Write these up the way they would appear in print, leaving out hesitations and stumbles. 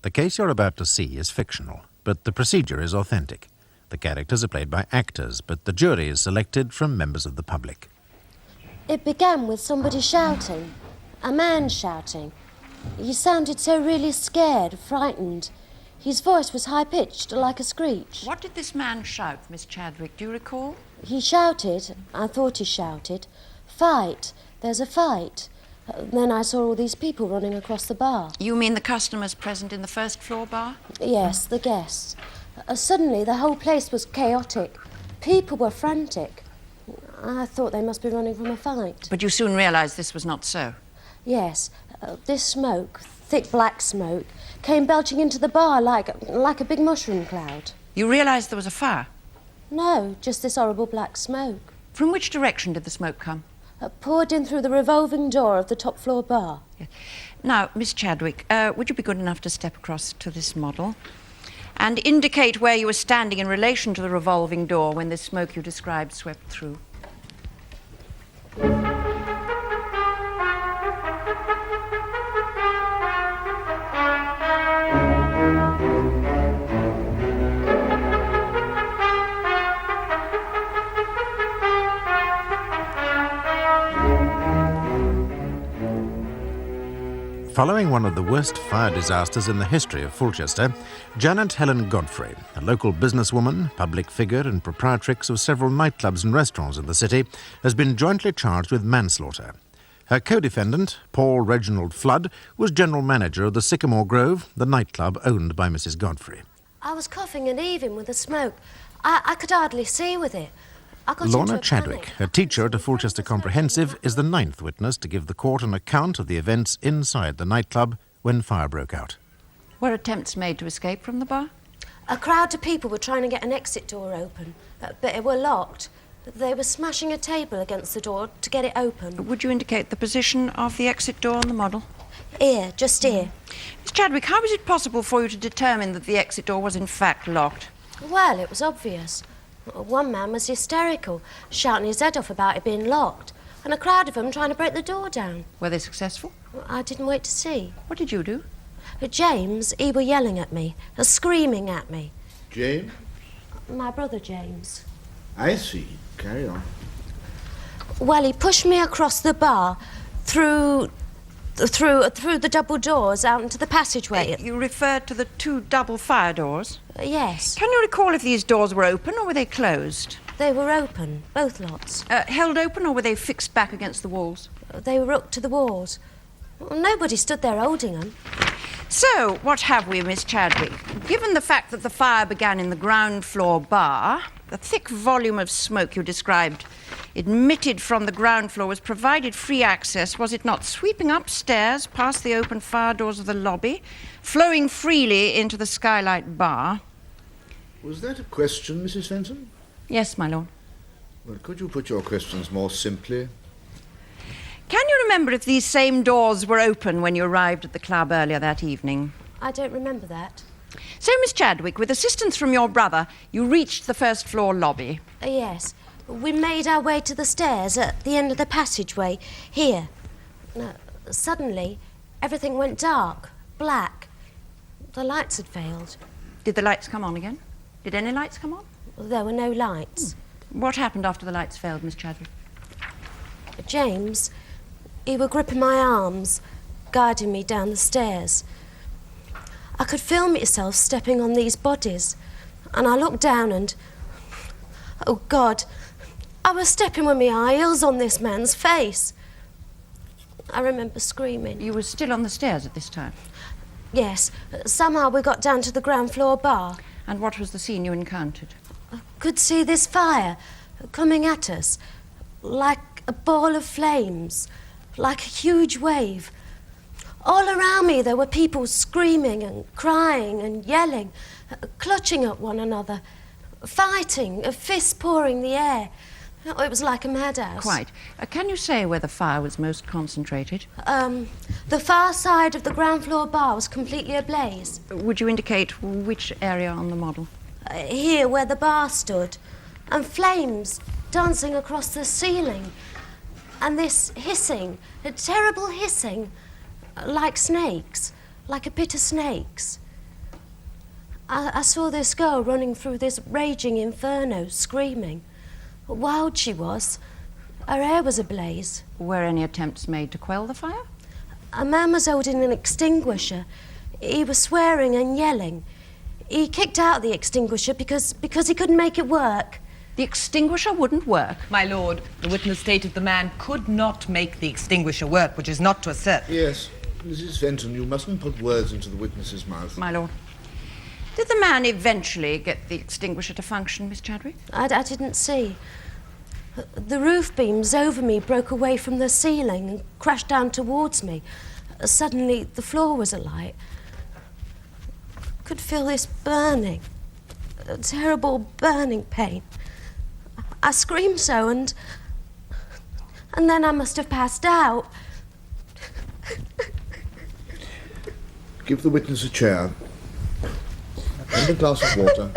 The case you're about to see is fictional, but the procedure is authentic. The characters are played by actors, but the jury is selected from members of the public. It began with somebody shouting, a man shouting. He sounded so really scared, frightened. His voice was high-pitched, like a screech. What did this man shout, Miss Chadwick? Do you recall? He shouted, I thought he shouted, "Fight, there's a fight." Then I saw all these people running across the bar. You mean the customers present in the first floor bar? Yes, the guests. Suddenly the whole place was chaotic. People were frantic. I thought they must be running from a fight. But you soon realised this was not so? Yes. This smoke, thick black smoke, came belching into the bar like a big mushroom cloud. You realised there was a fire? No, just this horrible black smoke. From which direction did the smoke come? Poured in through the revolving door of the top floor bar. Yeah. Now, Miss Chadwick, would you be good enough to step across to this model and indicate where you were standing in relation to the revolving door when the smoke you described swept through? Following one of the worst fire disasters in the history of Fulchester, Janet Helen Godfrey, a local businesswoman, public figure and proprietrix of several nightclubs and restaurants in the city, has been jointly charged with manslaughter. Her co-defendant, Paul Reginald Flood, was general manager of the Sycamore Grove, the nightclub owned by Mrs. Godfrey. I was coughing and heaving with the smoke. I could hardly see with it. Lorna Chadwick, a teacher at a Fulchester Comprehensive, is the 9th witness to give the court an account of the events inside the nightclub when fire broke out. Were attempts made to escape from the bar? A crowd of people were trying to get an exit door open, but it were locked. They were smashing a table against the door to get it open. Would you indicate the position of the exit door on the model? Here, just here. Miss Chadwick, how was it possible for you to determine that the exit door was in fact locked? Well, it was obvious. One man was hysterical, shouting his head off about it being locked, and a crowd of them trying to break the door down. Were they successful? I didn't wait to see. What did you do? James, he were yelling at me, screaming at me. James? My brother James. I see. Carry on. Well, he pushed me across the bar, through the double doors out into the passageway. You referred to the two double fire doors? Yes. Can you recall if these doors were open or were they closed? They were open, both lots. Held open or were they fixed back against the walls? They were hooked to the walls. Nobody stood there holding them. So, what have we, Miss Chadwick? Given the fact that the fire began in the ground floor bar, the thick volume of smoke you described emitted from the ground floor was provided free access, was it not, sweeping upstairs past the open fire doors of the lobby, flowing freely into the skylight bar? Was that a question, Mrs. Fenton? Yes, my lord. Well, could you put your questions more simply? Can you remember if these same doors were open when you arrived at the club earlier that evening? I don't remember that. So, Miss Chadwick, with assistance from your brother, you reached the first floor lobby? Yes. We made our way to the stairs at the end of the passageway, here. Suddenly, everything went dark, black. The lights had failed. Did the lights come on again? Did any lights come on? There were no lights. What happened after the lights failed, Miss Chadwick? James, he were gripping my arms, guiding me down the stairs. I could feel myself stepping on these bodies, and I looked down and... Oh, God, I was stepping with my high heels on this man's face. I remember screaming. You were still on the stairs at this time? Yes. Somehow we got down to the ground floor bar. And what was the scene you encountered? I could see this fire coming at us, like a ball of flames, like a huge wave. All around me there were people screaming and crying and yelling, clutching at one another, fighting, fists pouring the air. Oh, it was like a madhouse. Quite. Can you say where the fire was most concentrated? The far side of the ground floor bar was completely ablaze. Would you indicate which area on the model? Here, where the bar stood, and flames dancing across the ceiling, and this hissing, a terrible hissing, like snakes, like a pit of snakes. I saw this girl running through this raging inferno, screaming. Wild she was. Her hair was ablaze. Were any attempts made to quell the fire? A man was holding an extinguisher. He was swearing and yelling. He kicked out the extinguisher because he couldn't make it work. The extinguisher wouldn't work. My lord, the witness stated the man could not make the extinguisher work, which is not to assert. Yes, Mrs. Fenton, you mustn't put words into the witness's mouth. My lord. Did the man eventually get the extinguisher to function, Miss Chadwick? I didn't see. The roof beams over me broke away from the ceiling and crashed down towards me. Suddenly, the floor was alight. I could feel this burning, a terrible burning pain. I screamed so, and then I must have passed out. Give the witness a chair and a glass of water.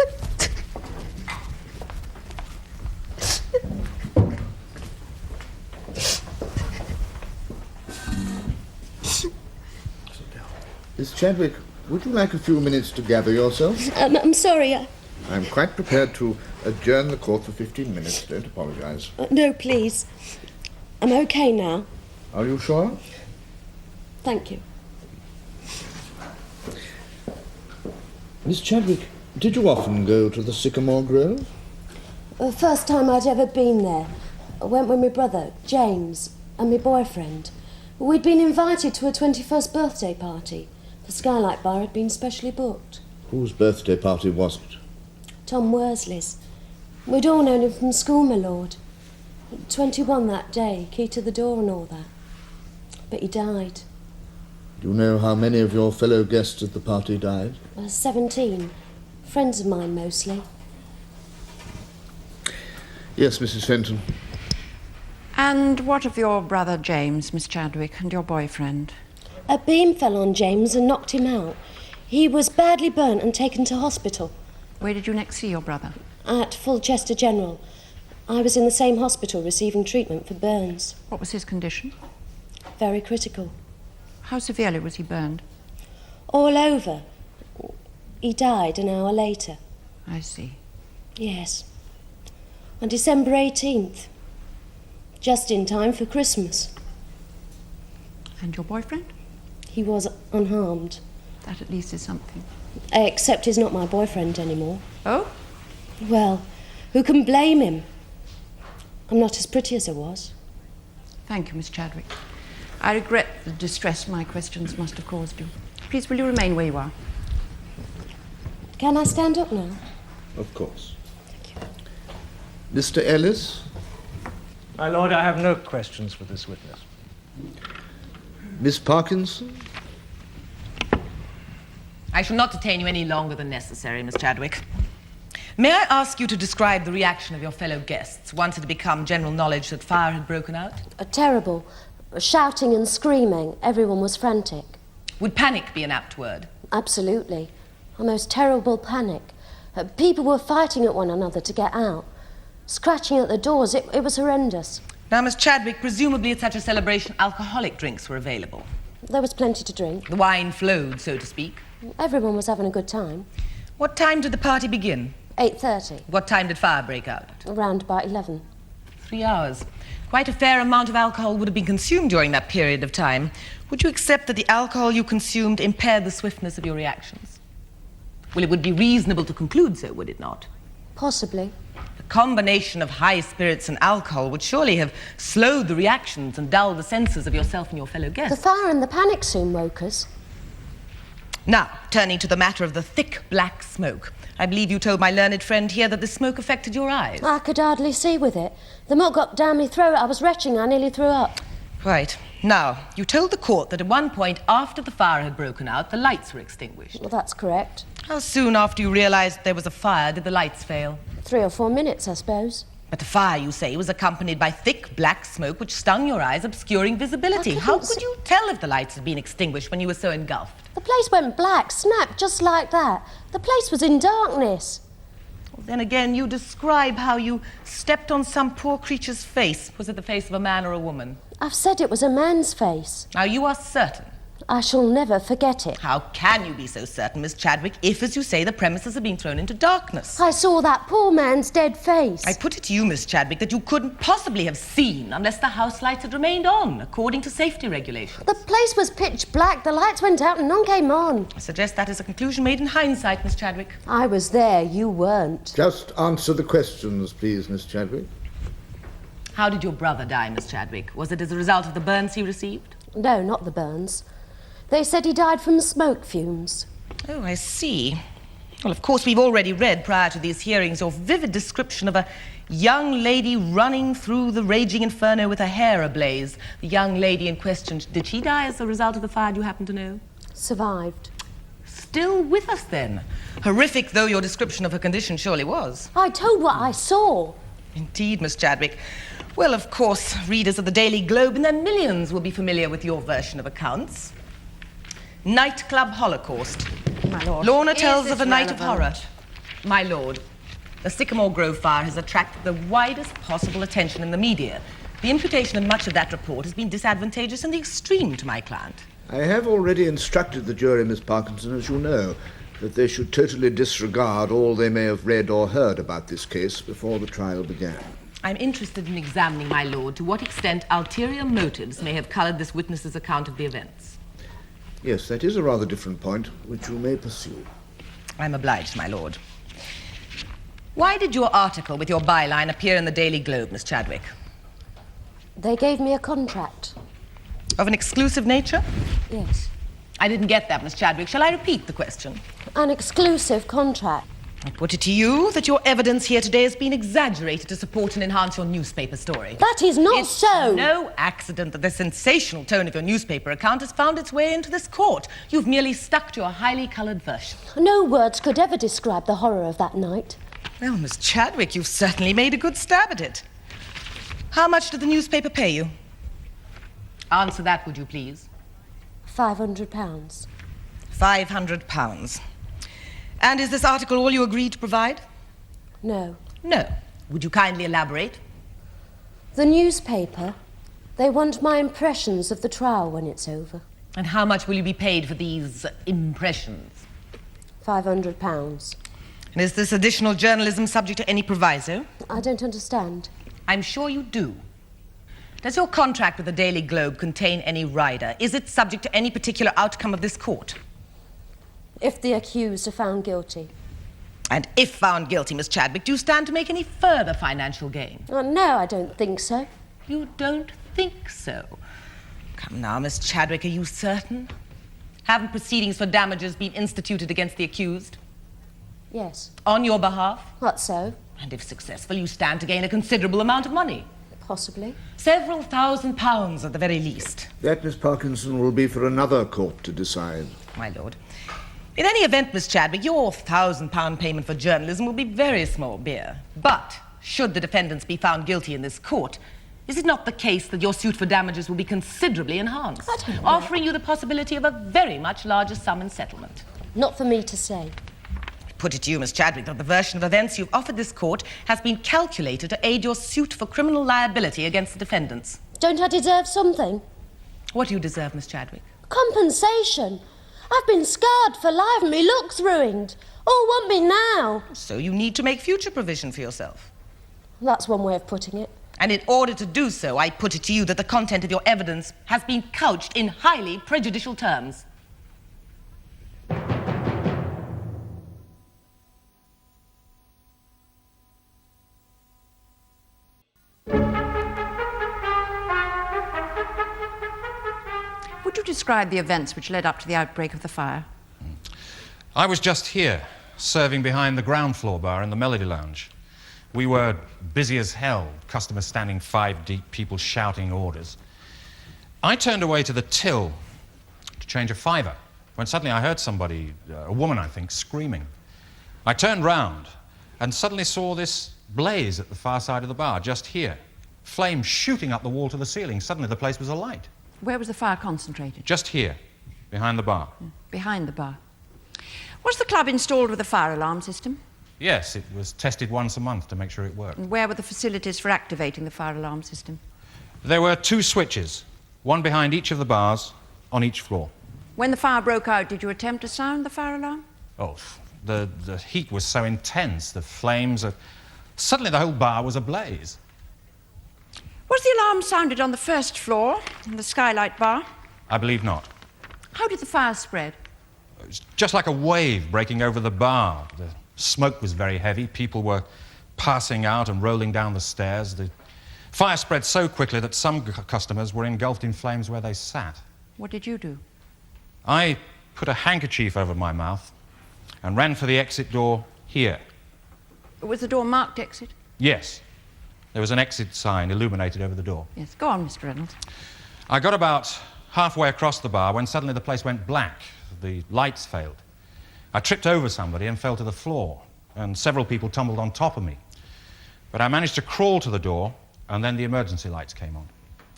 Miss Chadwick, would you like a few minutes to gather yourself? I'm sorry. I'm quite prepared to adjourn the court for 15 minutes. Don't apologise. No, please. I'm okay now. Are you sure? Thank you. Miss Chadwick, did you often go to the Sycamore Grove? The first time I'd ever been there. I went with my brother, James, and my boyfriend. We'd been invited to a 21st birthday party. The Skylight Bar had been specially booked. Whose birthday party was it? Tom Worsley's. We'd all known him from school, my lord. 21 that day, key to the door and all that. But he died. Do you know how many of your fellow guests at the party died? 17. Friends of mine, mostly. Yes, Mrs. Fenton. And what of your brother James, Miss Chadwick, and your boyfriend? A beam fell on James and knocked him out. He was badly burnt and taken to hospital. Where did you next see your brother? At Fulchester General. I was in the same hospital receiving treatment for burns. What was his condition? Very critical. How severely was he burned? All over. He died an hour later. I see. Yes. On December 18th. Just in time for Christmas. And your boyfriend? He was unharmed. That at least is something. Except he's not my boyfriend anymore. Oh? Well, who can blame him? I'm not as pretty as I was. Thank you, Miss Chadwick. I regret the distress my questions must have caused you. Please, will you remain where you are? Can I stand up now? Of course. Mr. Ellis? My lord, I have no questions for this witness. Miss Parkinson? I shall not detain you any longer than necessary, Miss Chadwick. May I ask you to describe the reaction of your fellow guests once it had become general knowledge that fire had broken out? Terrible. Shouting and screaming. Everyone was frantic. Would panic be an apt word? Absolutely. A most terrible panic. People were fighting at one another to get out. Scratching at the doors. It was horrendous. Now, Miss Chadwick, presumably at such a celebration, alcoholic drinks were available. There was plenty to drink. The wine flowed, so to speak. Everyone was having a good time. What time did the party begin? 8:30. What time did fire break out? Around about 11. 3 hours. Quite a fair amount of alcohol would have been consumed during that period of time. Would you accept that the alcohol you consumed impaired the swiftness of your reactions? Well, it would be reasonable to conclude so, would it not? Possibly. The combination of high spirits and alcohol would surely have slowed the reactions and dulled the senses of yourself and your fellow The guests. fire and the panic soon woke us. Now, turning to the matter of the thick black smoke. I believe you told my learned friend here that the smoke affected your eyes. I could hardly see with it. The muck got down my throat. I was retching. I nearly threw up. Right. Now, you told the court that at one point after the fire had broken out, the lights were extinguished. Well, that's correct. How soon after you realized there was a fire did the lights fail? 3 or 4 minutes, I suppose. But the fire, you say, was accompanied by thick black smoke which stung your eyes, obscuring visibility. I How couldn't could you tell if the lights had been extinguished when you were so engulfed? The place went black, snapped, just like that. The place was in darkness. Well, then again, you describe how you stepped on some poor creature's face. Was it the face of a man or a woman? I've said it was a man's face. Now, you are certain. I shall never forget it. How can you be so certain, Miss Chadwick, if, as you say, the premises have been thrown into darkness? I saw that poor man's dead face. I put it to you, Miss Chadwick, that you couldn't possibly have seen unless the house lights had remained on, according to safety regulations. The place was pitch black. The lights went out and none came on. I suggest that is a conclusion made in hindsight, Miss Chadwick. I was there. You weren't. Just answer the questions, please, Miss Chadwick. How did your brother die, Miss Chadwick? Was it as a result of the burns he received? No, not the burns. They said he died from smoke fumes. Oh, I see. Well, of course, we've already read prior to these hearings your vivid description of a young lady running through the raging inferno with her hair ablaze. The young lady in question, did she die as a result of the fire, do you happen to know? Survived. Still with us, then? Horrific though your description of her condition surely was. I told what I saw. Indeed, Miss Chadwick. Well, of course, readers of the Daily Globe in their millions will be familiar with your version of accounts. Nightclub Holocaust. My lord. Lorna Is tells this of a night of relevant? horror. My lord, the Sycamore Grove fire has attracted the widest possible attention in the media. The imputation of much of that report has been disadvantageous in the extreme to my client. I have already instructed the jury, Miss Parkinson, as you know, that they should totally disregard all they may have read or heard about this case before the trial began. I'm interested in examining, my lord, to what extent ulterior motives may have coloured this witness's account of the events. Yes, that is a rather different point, which you may pursue. I'm obliged, my lord. Why did your article with your byline appear in the Daily Globe, Miss Chadwick? They gave me a contract. Of an exclusive nature? Yes. I didn't get that, Miss Chadwick. Shall I repeat the question? An exclusive contract. I put it to you that your evidence here today has been exaggerated to support and enhance your newspaper story. That is not It's so. no accident that the sensational tone of your newspaper account has found its way into this court. You've merely stuck to your highly coloured version. No words could ever describe the horror of that night. Well, Miss Chadwick, you've certainly made a good stab at it. How much did the newspaper pay you? Answer that, would you please? £500. £500. And is this article all you agreed to provide? No. No. Would you kindly elaborate? The newspaper, they want my impressions of the trial when it's over. And how much will you be paid for these impressions? £500. And is this additional journalism subject to any proviso? I don't understand. I'm sure you do. Does your contract with the Daily Globe contain any rider? Is it subject to any particular outcome of this court? If the accused are found guilty. And if found guilty, Miss Chadwick, do you stand to make any further financial gain? No, I don't think so. You don't think so? Come now, Miss Chadwick, are you certain? Haven't proceedings for damages been instituted against the accused? Yes. On your behalf? What so? And if successful, you stand to gain a considerable amount of money. Possibly. Several £1,000s at the very least. That, Miss Parkinson, will be for another court to decide. My lord. In any event, Miss Chadwick, your £1,000 payment for journalism will be very small beer. But, should the defendants be found guilty in this court, is it not the case that your suit for damages will be considerably enhanced, I don't know. offering you the possibility of a very much larger sum in settlement? Not for me to say. I put it to you, Miss Chadwick, that the version of events you've offered this court has been calculated to aid your suit for criminal liability against the defendants. Don't I deserve something? What do you deserve, Miss Chadwick? Compensation. I've been scarred for life and me look's ruined. All want me now. So you need to make future provision for yourself. That's one way of putting it. And in order to do so, I put it to you that the content of your evidence has been couched in highly prejudicial terms. Would you describe the events which led up to the outbreak of the fire? I was just here, serving behind the ground floor bar in the Melody Lounge. We were busy as hell, customers standing 5 deep, people shouting orders. I turned away to the till to change a £5, when suddenly I heard somebody, a woman I think, screaming. I turned round and suddenly saw this blaze at the far side of the bar, just here. Flames shooting up the wall to the ceiling. Suddenly the place was alight. Where was the fire concentrated? Just here, behind the bar. Behind the bar. Was the club installed with a fire alarm system? Yes, it was tested once a month to make sure it worked. And where were the facilities for activating the fire alarm system? There were 2 switches, one behind each of the bars on each floor. When the fire broke out, did you attempt to sound the fire alarm? Oh, the heat was so intense, the flames... Suddenly the whole bar was ablaze. Was the alarm sounded on the first floor, in the Skylight Bar? I believe not. How did the fire spread? It was just like a wave breaking over the bar. The smoke was very heavy. People were passing out and rolling down the stairs. The fire spread so quickly that some customers were engulfed in flames where they sat. What did you do? I put a handkerchief over my mouth and ran for the exit door here. Was the door marked exit? Yes. There was an exit sign illuminated over the door. Yes, go on, Mr. Reynolds. I got about halfway across the bar when suddenly the place went black. The lights failed. I tripped over somebody and fell to the floor, and several people tumbled on top of me. But I managed to crawl to the door, and then the emergency lights came on.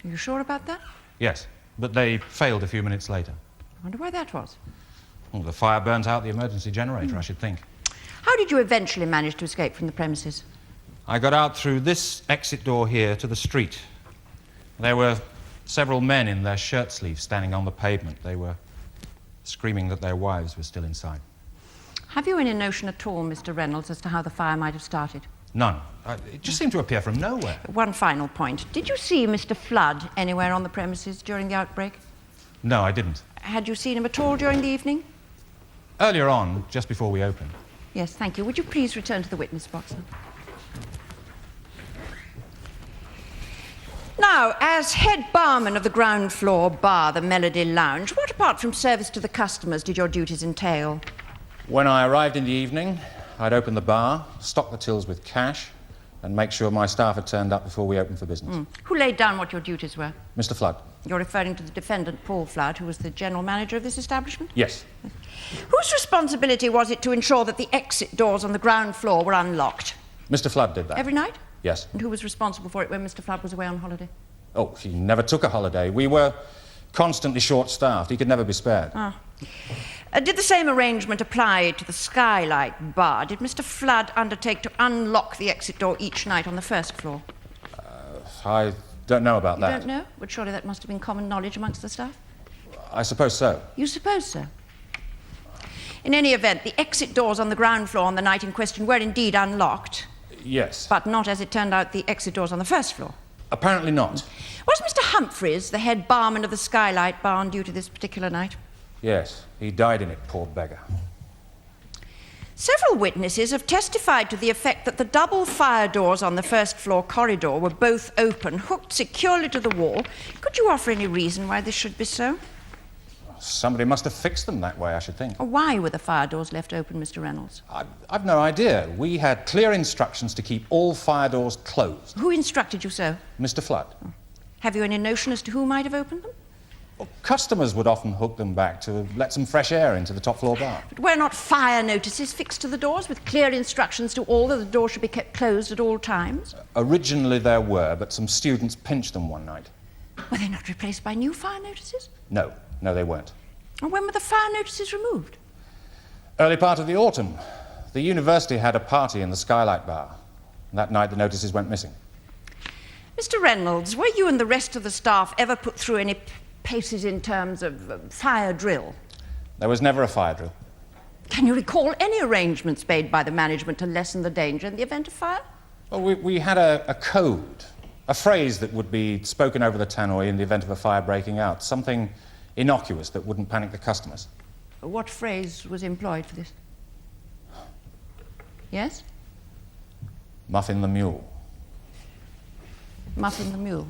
Are you sure about that? Yes, but they failed a few minutes later. I wonder why that was. Well, the fire burnt out the emergency generator, I should think. How did you eventually manage to escape from the premises? I got out through this exit door here to the street. There were several men in their shirt sleeves standing on the pavement. They were screaming that their wives were still inside. Have you any notion at all, Mr. Reynolds, as to how the fire might have started? None. It just seemed to appear from nowhere. One final point. Did you see Mr. Flood anywhere on the premises during the outbreak? No, I didn't. Had you seen him at all during the evening? Earlier on, just before we opened. Yes, thank you. Would you please return to the witness box? Now, as head barman of the ground floor bar, the Melody Lounge, what apart from service to the customers did your duties entail? When I arrived in the evening, I'd open the bar, stock the tills with cash, and make sure my staff had turned up before we opened for business. Who laid down what your duties were? Mr. Flood? You're referring to the defendant, Paul Flood, who was the general manager of this establishment? Yes. Whose responsibility was it to ensure that the exit doors on the ground floor were unlocked? Mr. Flood did that. Every night? Yes. And who was responsible for it when Mr. Flood was away on holiday? Oh, he never took a holiday. We were constantly short-staffed. He could never be spared. Did the same arrangement apply to the Skylight Bar? Did Mr. Flood undertake to unlock the exit door each night on the first floor? I don't know about that. You don't know? But surely that must have been common knowledge amongst the staff? I suppose so. You suppose so? In any event, the exit doors on the ground floor on the night in question were indeed unlocked. Yes. But not, as it turned out, the exit doors on the first floor. Apparently not. Was Mr. Humphreys the head barman of the Skylight Bar on duty this particular night? Yes. He died in it, poor beggar. Several witnesses have testified to the effect that the double fire doors on the first floor corridor were both open, hooked securely to the wall. Could you offer any reason why this should be so? Somebody must have fixed them that way, I should think. Or why were the fire doors left open, Mr. Reynolds? I've no idea. We had clear instructions to keep all fire doors closed. Who instructed you so? Mr. Flood. Have you any notion as to who might have opened them? Well, customers would often hook them back to let some fresh air into the top floor bar. But were not fire notices fixed to the doors with clear instructions to all that the door should be kept closed at all times? Originally there were, but some students pinched them one night. Were they not replaced by new fire notices? No, they weren't. And when were the fire notices removed? Early part of the autumn. The university had a party in the Skylight Bar. That night the notices went missing. Mr. Reynolds, were you and the rest of the staff ever put through any paces in terms of fire drill? There was never a fire drill. Can you recall any arrangements made by the management to lessen the danger in the event of fire? Well, we had a code, a phrase that would be spoken over the tannoy in the event of a fire breaking out, something innocuous that wouldn't panic the customers. What phrase was employed for this? Yes? Muffin the mule. Muffin the mule.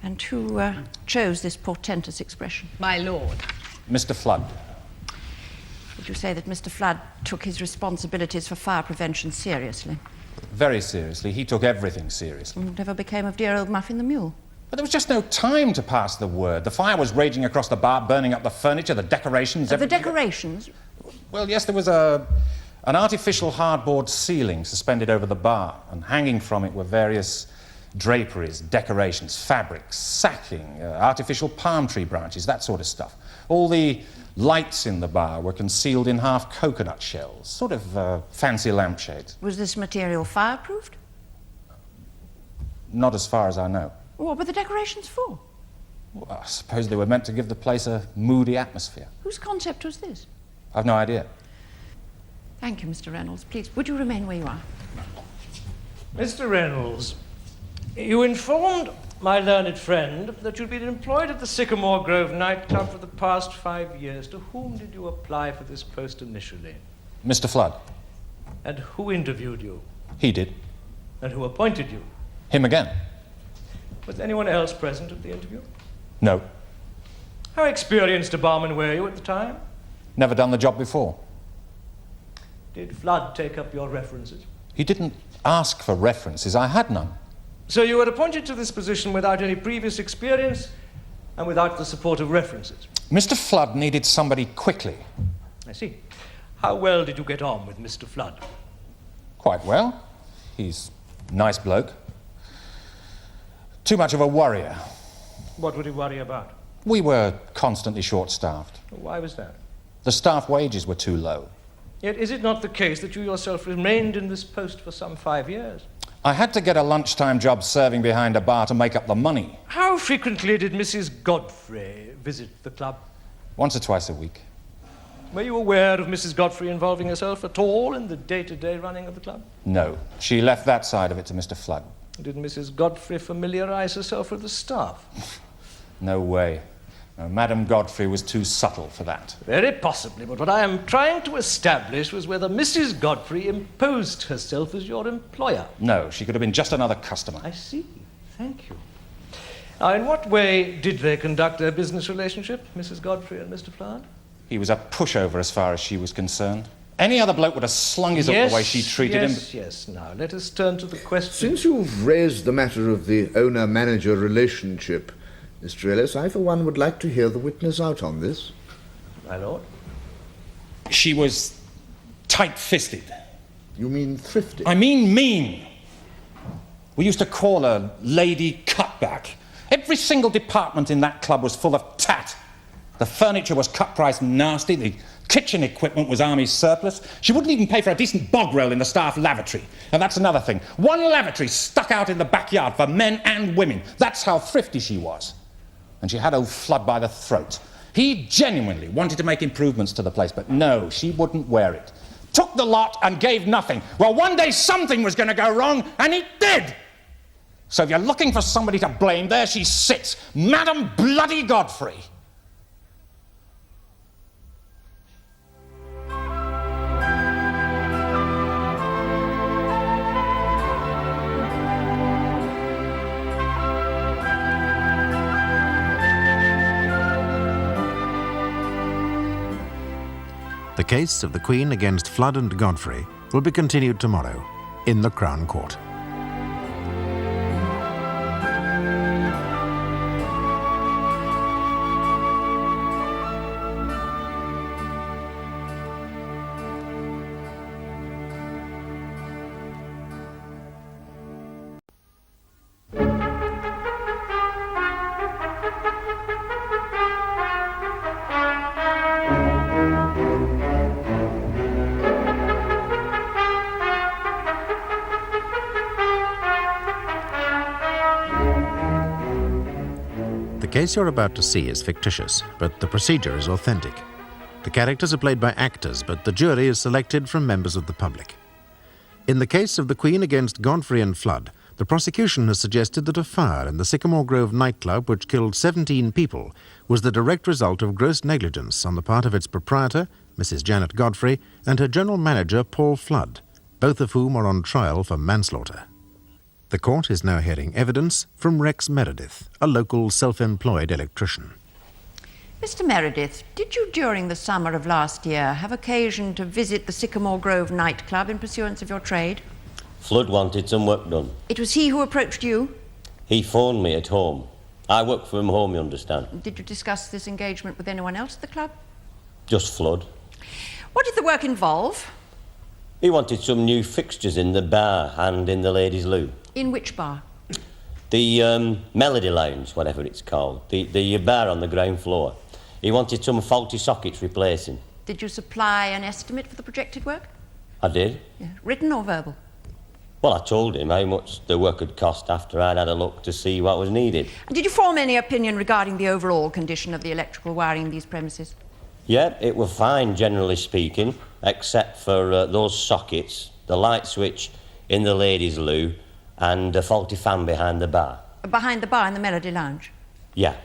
And who chose this portentous expression? My lord. Mr. Flood. Would you say that Mr. Flood took his responsibilities for fire prevention seriously? Very seriously. He took everything seriously. Whatever became of dear old Muffin the mule? But there was just no time to pass the word. The fire was raging across the bar, burning up the furniture, the decorations... The decorations? Well, yes, there was an artificial hardboard ceiling suspended over the bar, and hanging from it were various draperies, decorations, fabrics, sacking, artificial palm tree branches, that sort of stuff. All the lights in the bar were concealed in half coconut shells, sort of fancy lampshades. Was this material fireproofed? Not as far as I know. What were the decorations for? Well, I suppose they were meant to give the place a moody atmosphere. Whose concept was this? I've no idea. Thank you, Mr. Reynolds. Please, would you remain where you are? Mr. Reynolds, you informed my learned friend that you'd been employed at the Sycamore Grove nightclub for the past 5 years. To whom did you apply for this post initially? Mr. Flood. And who interviewed you? He did. And who appointed you? Him again. Was anyone else present at the interview? No. How experienced a barman were you at the time? Never done the job before. Did Flood take up your references? He didn't ask for references. I had none. So you were appointed to this position without any previous experience and without the support of references? Mr. Flood needed somebody quickly. I see. How well did you get on with Mr. Flood? Quite well. He's a nice bloke. Too much of a worrier. What would he worry about? We were constantly short-staffed. Why was that? The staff wages were too low. Yet is it not the case that you yourself remained in this post for some 5 years? I had to get a lunchtime job serving behind a bar to make up the money. How frequently did Mrs. Godfrey visit the club? Once or twice a week. Were you aware of Mrs. Godfrey involving herself at all in the day-to-day running of the club? No. She left that side of it to Mr. Flood. Did Mrs. Godfrey familiarize herself with the staff? No way. No, Madame Godfrey was too subtle for that. Very possibly, but what I am trying to establish was whether Mrs. Godfrey imposed herself as your employer. No, she could have been just another customer. I see. Thank you. Now, in what way did they conduct their business relationship, Mrs. Godfrey and Mr. Flood? He was a pushover as far as she was concerned. Any other bloke would have slung his up the way she treated him. Yes. Now, let us turn to the question. Since you've raised the matter of the owner-manager relationship, Mr. Ellis, I, for one, would like to hear the witness out on this. My lord? She was tight-fisted. You mean thrifty? I mean mean. We used to call her Lady Cutback. Every single department in that club was full of tat. The furniture was cut-price nasty, the kitchen equipment was army surplus. She wouldn't even pay for a decent bog roll in the staff lavatory. And that's another thing. One lavatory stuck out in the backyard for men and women. That's how thrifty she was. And she had old Flood by the throat. He genuinely wanted to make improvements to the place, but no, she wouldn't wear it. Took the lot and gave nothing. Well, one day something was going to go wrong, and it did. So if you're looking for somebody to blame, there she sits, Madame Bloody Godfrey. The case of the Queen against Flood and Godfrey will be continued tomorrow in the Crown Court. The case you're about to see is fictitious, but the procedure is authentic. The characters are played by actors, but the jury is selected from members of the public. In the case of the Queen against Godfrey and Flood, the prosecution has suggested that a fire in the Sycamore Grove nightclub, which killed 17 people, was the direct result of gross negligence on the part of its proprietor, Mrs. Janet Godfrey, and her general manager, Paul Flood, both of whom are on trial for manslaughter. The court is now hearing evidence from Rex Meredith, a local self-employed electrician. Mr. Meredith, did you, during the summer of last year, have occasion to visit the Sycamore Grove nightclub in pursuance of your trade? Flood wanted some work done. It was he who approached you? He phoned me at home. I work from home, you understand. Did you discuss this engagement with anyone else at the club? Just Flood. What did the work involve? He wanted some new fixtures in the bar and in the ladies' loo. In which bar? The Melody Lounge, whatever it's called. The bar on the ground floor. He wanted some faulty sockets replacing. Did you supply an estimate for the projected work? I did. Yeah. Written or verbal? Well, I told him how much the work had cost after I'd had a look to see what was needed. And did you form any opinion regarding the overall condition of the electrical wiring in these premises? Yeah, it was fine, generally speaking, except for those sockets, the light switch in the ladies' loo, and a faulty fan behind the bar. Behind the bar in the Melody Lounge? Yeah.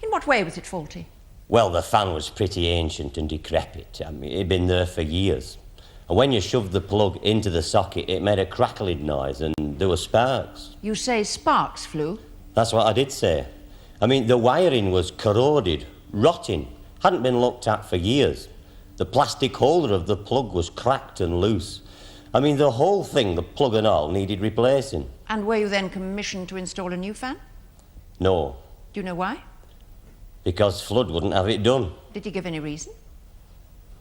In what way was it faulty? Well, the fan was pretty ancient and decrepit. I mean, it'd been there for years. And when you shoved the plug into the socket, it made a crackling noise and there were sparks. You say sparks flew? That's what I did say. I mean, the wiring was corroded, rotting, hadn't been looked at for years. The plastic holder of the plug was cracked and loose. I mean, the whole thing, the plug and all, needed replacing. And were you then commissioned to install a new fan? No. Do you know why? Because Flood wouldn't have it done. Did he give any reason?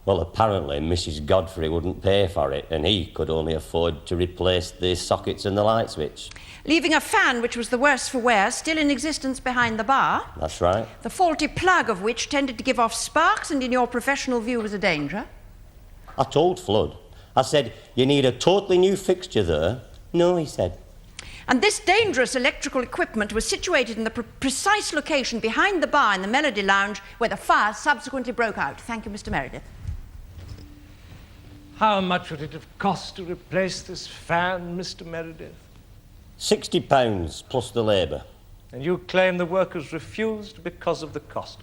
Well, apparently Mrs. Godfrey wouldn't pay for it, and he could only afford to replace the sockets and the light switch. Leaving a fan, which was the worse for wear, still in existence behind the bar. That's right. The faulty plug of which tended to give off sparks and in your professional view was a danger. I told Flood. I said, you need a totally new fixture there. No, he said. And this dangerous electrical equipment was situated in the precise location behind the bar in the Melody Lounge where the fire subsequently broke out. Thank you, Mr. Meredith. How much would it have cost to replace this fan, Mr. Meredith? £60 plus the labour. And you claim the workers refused because of the cost?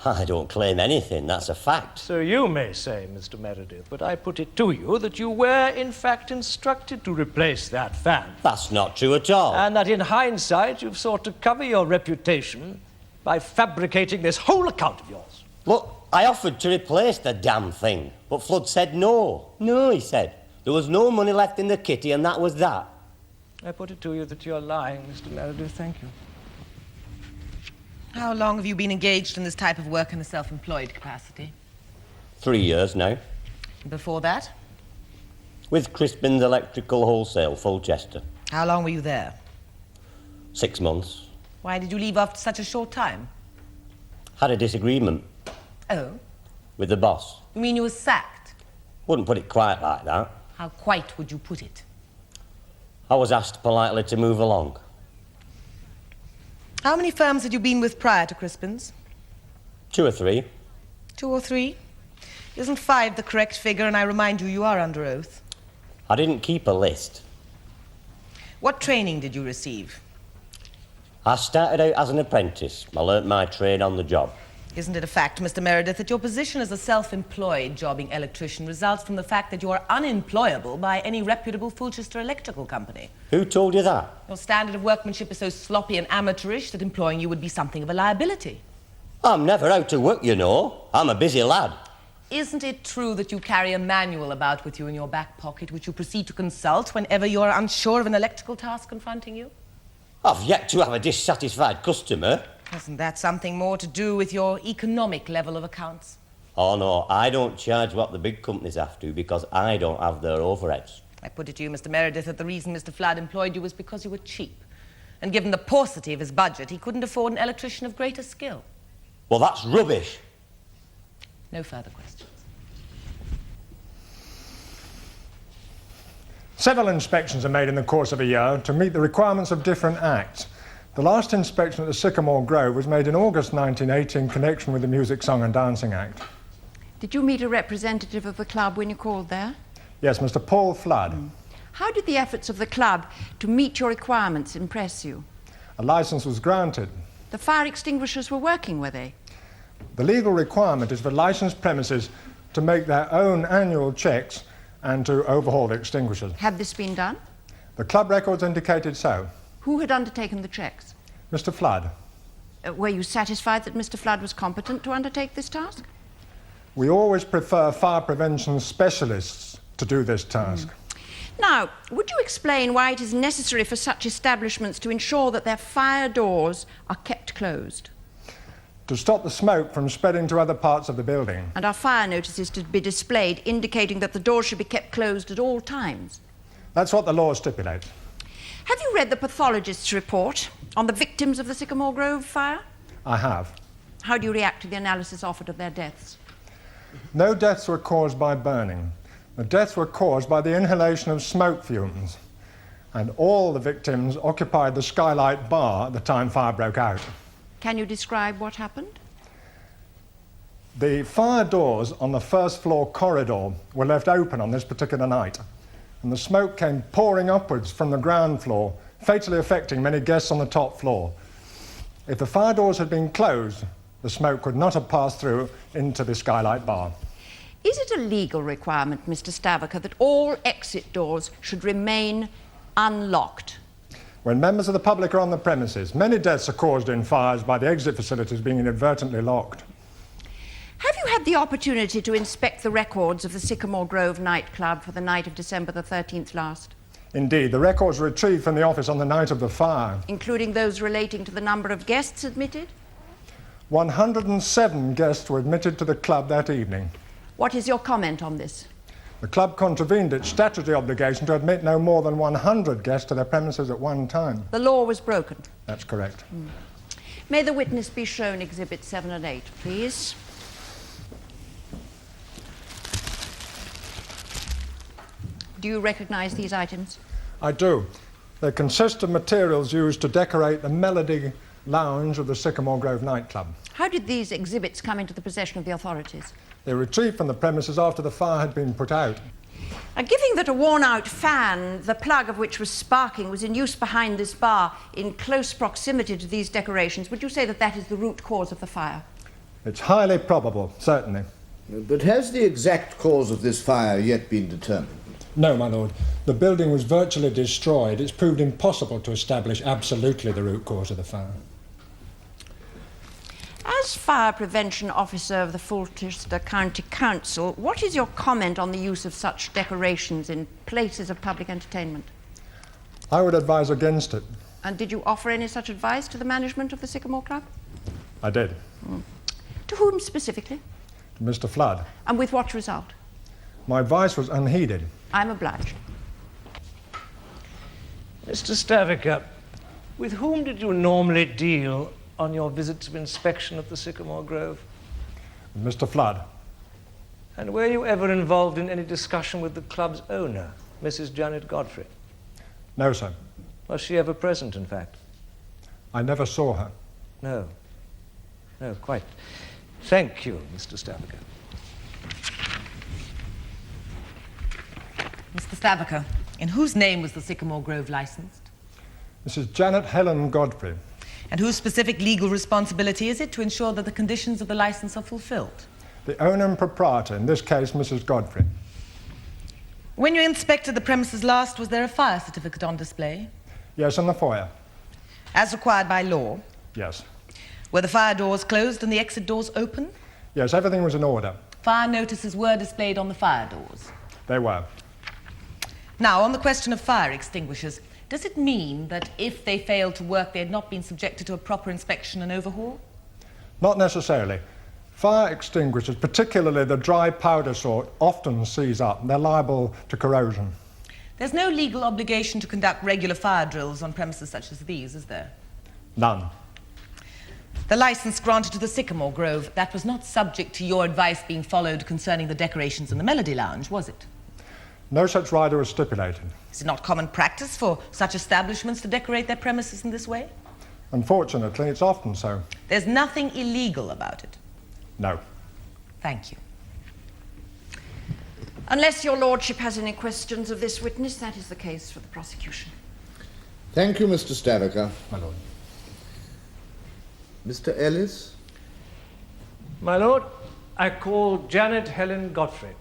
I don't claim anything, that's a fact. So you may say, Mr. Meredith, but I put it to you that you were, in fact, instructed to replace that fan. That's not true at all. And that in hindsight you've sought to cover your reputation by fabricating this whole account of yours. Look, I offered to replace the damn thing, but Flood said no. No, he said. There was no money left in the kitty, and that was that. I put it to you that you're lying, Mr. Meredith. Thank you. How long have you been engaged in this type of work in a self-employed capacity? 3 years now. Before that? With Crispin's Electrical Wholesale, Fulchester. How long were you there? 6 months. Why did you leave after such a short time? Had a disagreement. Oh? With the boss. You mean you were sacked? Wouldn't put it quite like that. How quite would you put it? I was asked politely to move along. How many firms had you been with prior to Crispin's? 2 or 3. 2 or 3? Isn't 5 the correct figure? And I remind you, you are under oath. I didn't keep a list. What training did you receive? I started out as an apprentice. I learnt my trade on the job. Isn't it a fact, Mr. Meredith, that your position as a self-employed jobbing electrician results from the fact that you are unemployable by any reputable Fulchester electrical company? Who told you that? Your standard of workmanship is so sloppy and amateurish that employing you would be something of a liability. I'm never out to work, you know. I'm a busy lad. Isn't it true that you carry a manual about with you in your back pocket which you proceed to consult whenever you are unsure of an electrical task confronting you? I've yet to have a dissatisfied customer. Isn't that something more to do with your economic level of accounts? Oh, no, I don't charge what the big companies have to because I don't have their overheads. I put it to you, Mr. Meredith, that the reason Mr. Flood employed you was because you were cheap. And given the paucity of his budget, he couldn't afford an electrician of greater skill. Well, that's rubbish. No further questions. Several inspections are made in the course of a year to meet the requirements of different acts. The last inspection at the Sycamore Grove was made in August 1980 in connection with the Music, Song and Dancing Act. Did you meet a representative of the club when you called there? Yes, Mr. Paul Flood. How did the efforts of the club to meet your requirements impress you? A licence was granted. The fire extinguishers were working, were they? The legal requirement is for licensed premises to make their own annual checks and to overhaul the extinguishers. Had this been done? The club records indicated so. Who had undertaken the checks? Mr. Flood. Were you satisfied that Mr. Flood was competent to undertake this task? We always prefer fire prevention specialists to do this task. Now, would you explain why it is necessary for such establishments to ensure that their fire doors are kept closed? To stop the smoke from spreading to other parts of the building. And are fire notices to be displayed indicating that the doors should be kept closed at all times? That's what the law stipulates. Have you read the pathologist's report on the victims of the Sycamore Grove fire? I have. How do you react to the analysis offered of their deaths? No deaths were caused by burning. The deaths were caused by the inhalation of smoke fumes. and all the victims occupied the Skylight Bar at the time fire broke out. Can you describe what happened? The fire doors on the first floor corridor were left open on this particular night, and the smoke came pouring upwards from the ground floor, fatally affecting many guests on the top floor. If the fire doors had been closed, the smoke could not have passed through into the Skylight Bar. Is it a legal requirement, Mr. Stavaker, that all exit doors should remain unlocked? When members of the public are on the premises, many deaths are caused in fires by the exit facilities being inadvertently locked. Have you had the opportunity to inspect the records of the Sycamore Grove nightclub for the night of December the 13th last? Indeed, the records were retrieved from the office on the night of the fire. Including those relating to the number of guests admitted? 107 guests were admitted to the club that evening. What is your comment on this? The club contravened its statutory obligation to admit no more than 100 guests to their premises at one time. The law was broken? That's correct. May the witness be shown Exhibits 7 and 8, please. Do you recognise these items? I do. They consist of materials used to decorate the Melody Lounge of the Sycamore Grove nightclub. How did these exhibits come into the possession of the authorities? They were retrieved from the premises after the fire had been put out. Given that a worn-out fan, the plug of which was sparking, was in use behind this bar in close proximity to these decorations, would you say that that is the root cause of the fire? It's highly probable, certainly. But has the exact cause of this fire yet been determined? No, my lord. The building was virtually destroyed. It's proved impossible to establish absolutely the root cause of the fire. As Fire Prevention Officer of the Fulchester County Council, what is your comment on the use of such decorations in places of public entertainment? I would advise against it. And did you offer any such advice to the management of the Sycamore Club? I did. To whom specifically? To Mr. Flood. And with what result? My advice was unheeded. I'm obliged. Mr. Stavaker, with whom did you normally deal on your visits of inspection at the Sycamore Grove? Mr. Flood. And were you ever involved in any discussion with the club's owner, Mrs. Janet Godfrey? No, sir. Was she ever present, in fact? I never saw her. No. No, quite. Thank you, Mr. Stavaker. Mr. Stavaker, in whose name was the Sycamore Grove licensed? Mrs. Janet Helen Godfrey. And whose specific legal responsibility is it to ensure that the conditions of the license are fulfilled? The owner and proprietor, in this case, Mrs. Godfrey. When you inspected the premises last, was there a fire certificate on display? Yes, in the foyer. As required by law? Yes. Were the fire doors closed and the exit doors open? Yes, everything was in order. Fire notices were displayed on the fire doors? They were. Now, on the question of fire extinguishers, does it mean that if they failed to work, they had not been subjected to a proper inspection and overhaul? Not necessarily. Fire extinguishers, particularly the dry powder sort, often seize up. They're liable to corrosion. There's no legal obligation to conduct regular fire drills on premises such as these, is there? None. The license granted to the Sycamore Grove, that was not subject to your advice being followed concerning the decorations in the Melody Lounge, was it? No such rider was stipulated. Is it not common practice for such establishments to decorate their premises in this way? Unfortunately, it's often so. There's nothing illegal about it. No. Thank you. Unless your lordship has any questions of this witness, that is the case for the prosecution. Thank you, Mr. Stavaker. My lord. Mr. Ellis? My lord, I call Janet Helen Godfrey.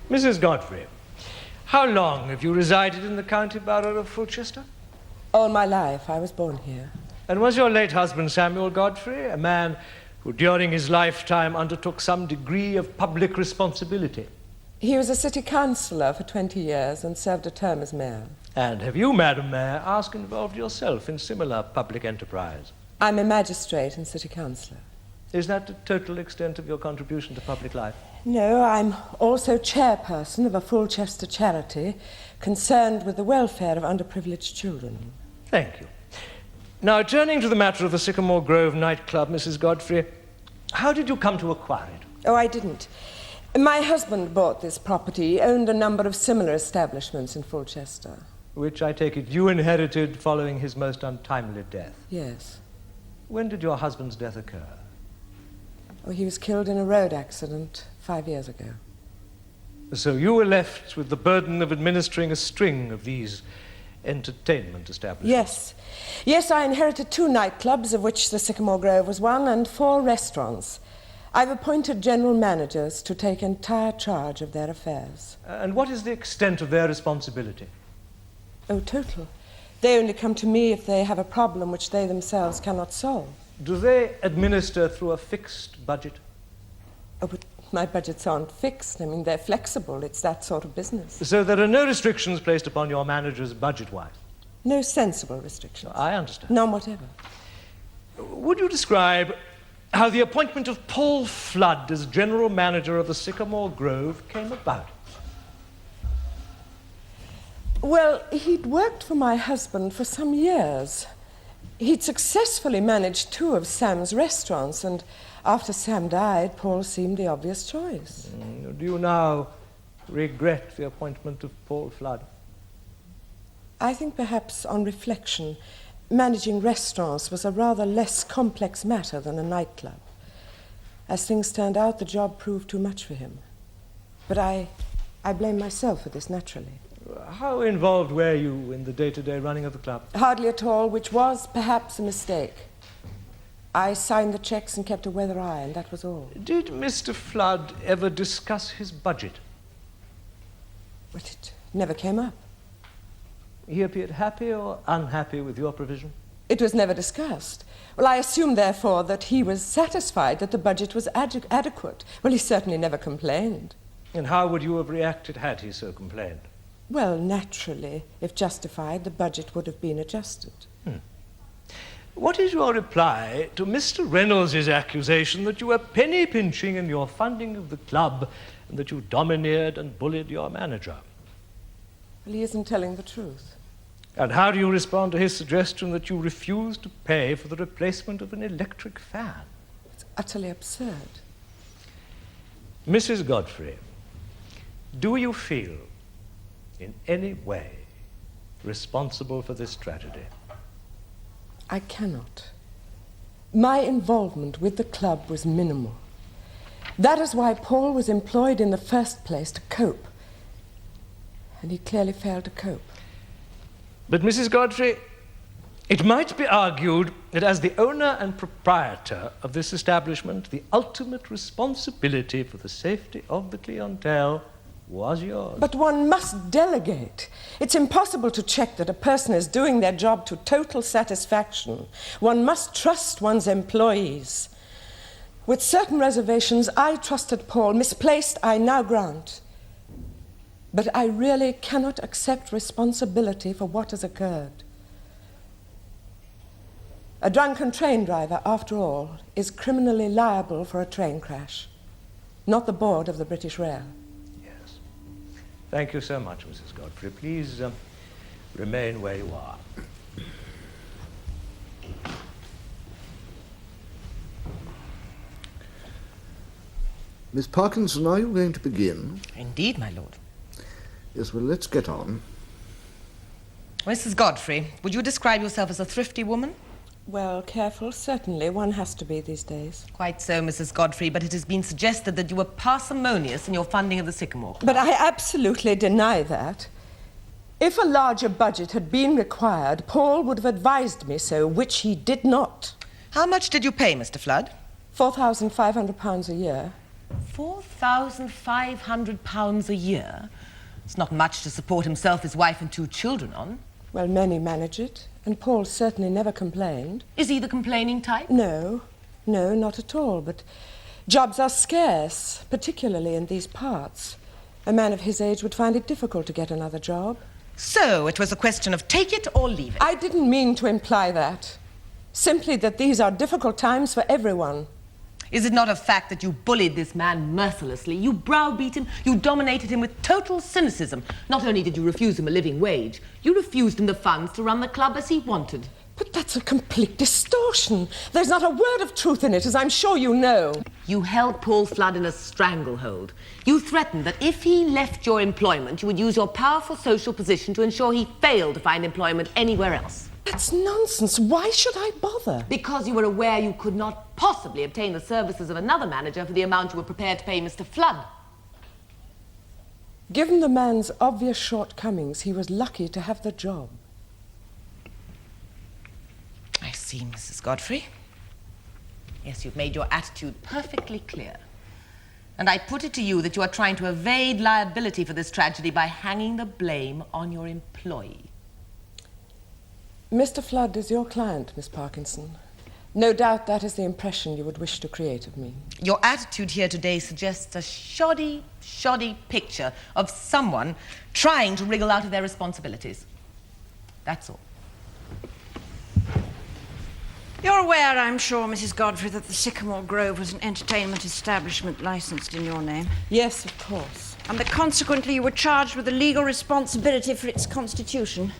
Mrs. Godfrey, how long have you resided in the county borough of Fulchester? All my life. I was born here. And was your late husband Samuel Godfrey a man who during his lifetime undertook some degree of public responsibility? He was a city councillor for 20 years and served a term as mayor. And have you, Madam Mayor, involved yourself in similar public enterprise? I'm a magistrate and city councillor. Is that the total extent of your contribution to public life? No, I'm also chairperson of a Fulchester charity concerned with the welfare of underprivileged children. Thank you. Now, turning to the matter of the Sycamore Grove nightclub, Mrs. Godfrey, how did you come to acquire it? Oh, I didn't. My husband bought this property. He owned a number of similar establishments in Fulchester. Which I take it you inherited following his most untimely death. Yes. When did your husband's death occur? Oh, he was killed in a road accident 5 years ago. So you were left with the burden of administering a string of these entertainment establishments? Yes. Yes, I inherited 2 nightclubs, of which the Sycamore Grove was one, and 4 restaurants. I've appointed general managers to take entire charge of their affairs. And what is the extent of their responsibility? Oh, total. They only come to me if they have a problem which they themselves cannot solve. Do they administer through a fixed budget? Oh, but my budgets aren't fixed. I mean, they're flexible. It's that sort of business. So there are no restrictions placed upon your managers budget-wise? No sensible restrictions. I understand. None whatever. Would you describe how the appointment of Paul Flood as general manager of the Sycamore Grove came about? Well, he'd worked for my husband for some years. He'd successfully managed 2 of Sam's restaurants, and after Sam died, Paul seemed the obvious choice. Do you now regret the appointment of Paul Flood? I think perhaps on reflection, managing restaurants was a rather less complex matter than a nightclub. As things turned out, the job proved too much for him. But I blame myself for this, naturally. How involved were you in the day-to-day running of the club? Hardly at all, which was perhaps a mistake. I signed the checks and kept a weather eye, and that was all. Did Mr. Flood ever discuss his budget? But it never came up. He appeared happy or unhappy with your provision? It was never discussed. Well, I assume, therefore, that he was satisfied that the budget was adequate. Well, he certainly never complained. And how would you have reacted had he so complained? Well, naturally, if justified, the budget would have been adjusted. What is your reply to Mr. Reynolds' accusation that you were penny-pinching in your funding of the club and that you domineered and bullied your manager? Well, he isn't telling the truth. And how do you respond to his suggestion that you refused to pay for the replacement of an electric fan? It's utterly absurd. Mrs. Godfrey, do you feel in any way responsible for this tragedy? I cannot. My involvement with the club was minimal. That is why Paul was employed in the first place, to cope. And he clearly failed to cope. But, Mrs. Godfrey, it might be argued that as the owner and proprietor of this establishment, the ultimate responsibility for the safety of the clientele was yours. But one must delegate. It's impossible to check that a person is doing their job to total satisfaction. One must trust one's employees. With certain reservations, I trusted Paul. Misplaced, I now grant. But I really cannot accept responsibility for what has occurred. A drunken train driver, after all, is criminally liable for a train crash, not the board of the British Rail. Yes. Thank you so much, Mrs. Godfrey. Please remain where you are. Miss Parkinson, are you going to begin? Indeed, my lord. Yes, well, let's get on. Mrs. Godfrey, would you describe yourself as a thrifty woman? Well, careful, certainly. One has to be these days. Quite so, Mrs. Godfrey, but it has been suggested that you were parsimonious in your funding of the Sycamore Club. But I absolutely deny that. If a larger budget had been required, Paul would have advised me so, which he did not. How much did you pay, Mr. Flood? £4,500 a year. £4,500 a year? It's not much to support himself, his wife and 2 children on. Well, many manage it, and Paul certainly never complained. Is he the complaining type? No, not at all, but jobs are scarce, particularly in these parts. A man of his age would find it difficult to get another job. So it was a question of take it or leave it? I didn't mean to imply that. Simply that these are difficult times for everyone. Is it not a fact that you bullied this man mercilessly? You browbeat him, you dominated him with total cynicism. Not only did you refuse him a living wage, you refused him the funds to run the club as he wanted. But that's a complete distortion. There's not a word of truth in it, as I'm sure you know. You held Paul Flood in a stranglehold. You threatened that if he left your employment, you would use your powerful social position to ensure he failed to find employment anywhere else. That's nonsense. Why should I bother? Because you were aware you could not possibly obtain the services of another manager for the amount you were prepared to pay Mr. Flood. Given the man's obvious shortcomings, he was lucky to have the job. I see, Mrs. Godfrey. Yes, you've made your attitude perfectly clear. And I put it to you that you are trying to evade liability for this tragedy by hanging the blame on your employee. Mr. Flood is your client, Miss Parkinson. No doubt that is the impression you would wish to create of me. Your attitude here today suggests a shoddy picture of someone trying to wriggle out of their responsibilities. That's all. You're aware, I'm sure, Mrs. Godfrey, that the Sycamore Grove was an entertainment establishment licensed in your name. Yes, of course. And that consequently you were charged with the legal responsibility for its constitution.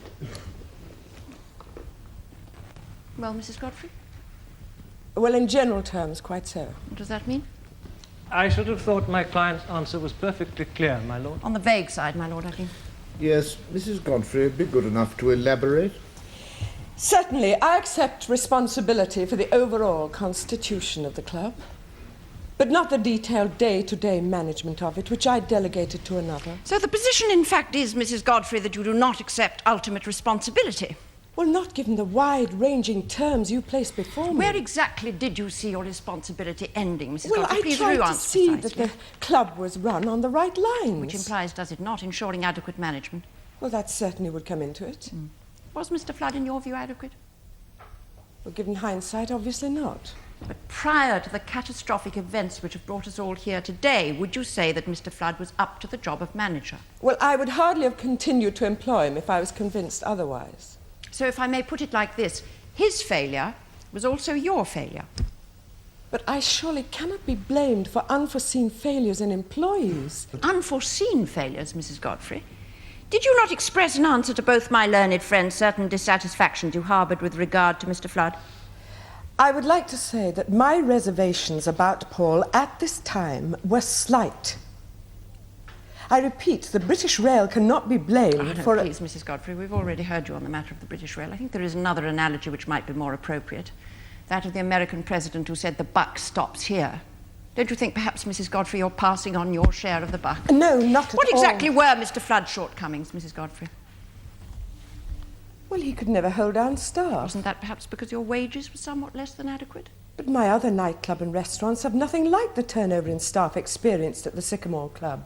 Well, Mrs. Godfrey? Well, in general terms, quite so. What does that mean? I should have thought my client's answer was perfectly clear, my lord. On the vague side, my lord, I think. Yes, Mrs. Godfrey, be good enough to elaborate. Certainly, I accept responsibility for the overall constitution of the club, but not the detailed day-to-day management of it, which I delegated to another. So the position, in fact, is, Mrs. Godfrey, that you do not accept ultimate responsibility. Well, not given the wide-ranging terms you placed before me. Where exactly did you see your responsibility ending, Mrs. Well, Godfrey? Please I tried to answer see precisely. that the club was run on the right lines. Which implies, does it not, ensuring adequate management? Well, that certainly would come into it. Was Mr. Flood, in your view, adequate? Well, given hindsight, obviously not. But prior to the catastrophic events which have brought us all here today, would you say that Mr. Flood was up to the job of manager? Well, I would hardly have continued to employ him if I was convinced otherwise. So if I may put it like this, his failure was also your failure. But I surely cannot be blamed for unforeseen failures in employees. Unforeseen failures, Mrs. Godfrey? Did you not express in answer to both my learned friends certain dissatisfactions you harboured with regard to Mr. Flood? I would like to say that my reservations about Paul at this time were slight. I repeat, the British Rail cannot be blamed for... Please, Mrs. Godfrey, we've already heard you on the matter of the British Rail. I think there is another analogy which might be more appropriate. That of the American president who said the buck stops here. Don't you think perhaps, Mrs. Godfrey, you're passing on your share of the buck? No, not at all. What exactly were Mr. Flood's shortcomings, Mrs. Godfrey? Well, he could never hold down staff. Wasn't that perhaps because your wages were somewhat less than adequate? But my other nightclub and restaurants have nothing like the turnover in staff experienced at the Sycamore Club.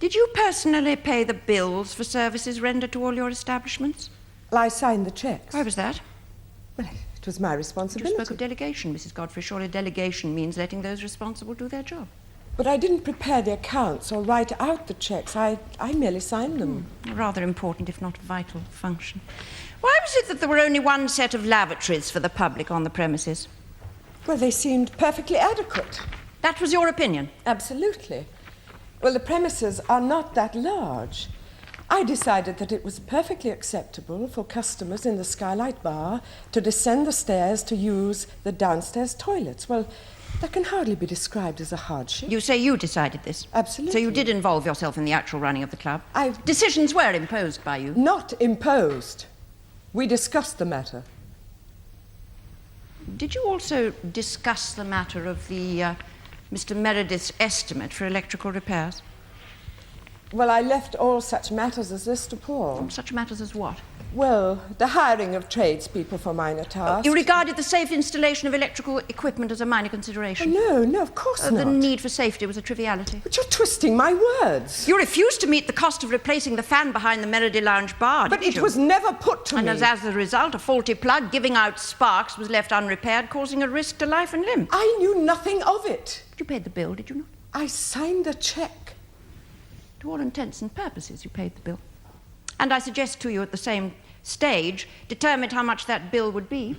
Did you personally pay the bills for services rendered to all your establishments? Well, I signed the cheques. Why was that? Well, it was my responsibility. You spoke of delegation, Mrs. Godfrey. Surely delegation means letting those responsible do their job. But I didn't prepare the accounts or write out the cheques. I merely signed them. A rather important, if not vital, function. Why was it that there were only one set of lavatories for the public on the premises? Well, they seemed perfectly adequate. That was your opinion? Absolutely. Well, the premises are not that large. I decided that it was perfectly acceptable for customers in the Skylight Bar to descend the stairs to use the downstairs toilets. Well, that can hardly be described as a hardship. You say you decided this? Absolutely. So you did involve yourself in the actual running of the club? I've... Decisions were imposed by you? Not imposed. We discussed the matter. Did you also discuss the matter of the Mr. Meredith's estimate for electrical repairs? Well, I left all such matters as this to Paul. Such matters as what? Well, the hiring of tradespeople for minor tasks. You regarded the safe installation of electrical equipment as a minor consideration? Oh, no, of course not. The need for safety was a triviality. But you're twisting my words. You refused to meet the cost of replacing the fan behind the Melody Lounge bar, But didn't it you? was never put to me. And as a result, a faulty plug giving out sparks was left unrepaired, causing a risk to life and limb. I knew nothing of it. You paid the bill, did you not? I signed a cheque. To all intents and purposes, you paid the bill. And I suggest to you at the same stage, determined how much that bill would be.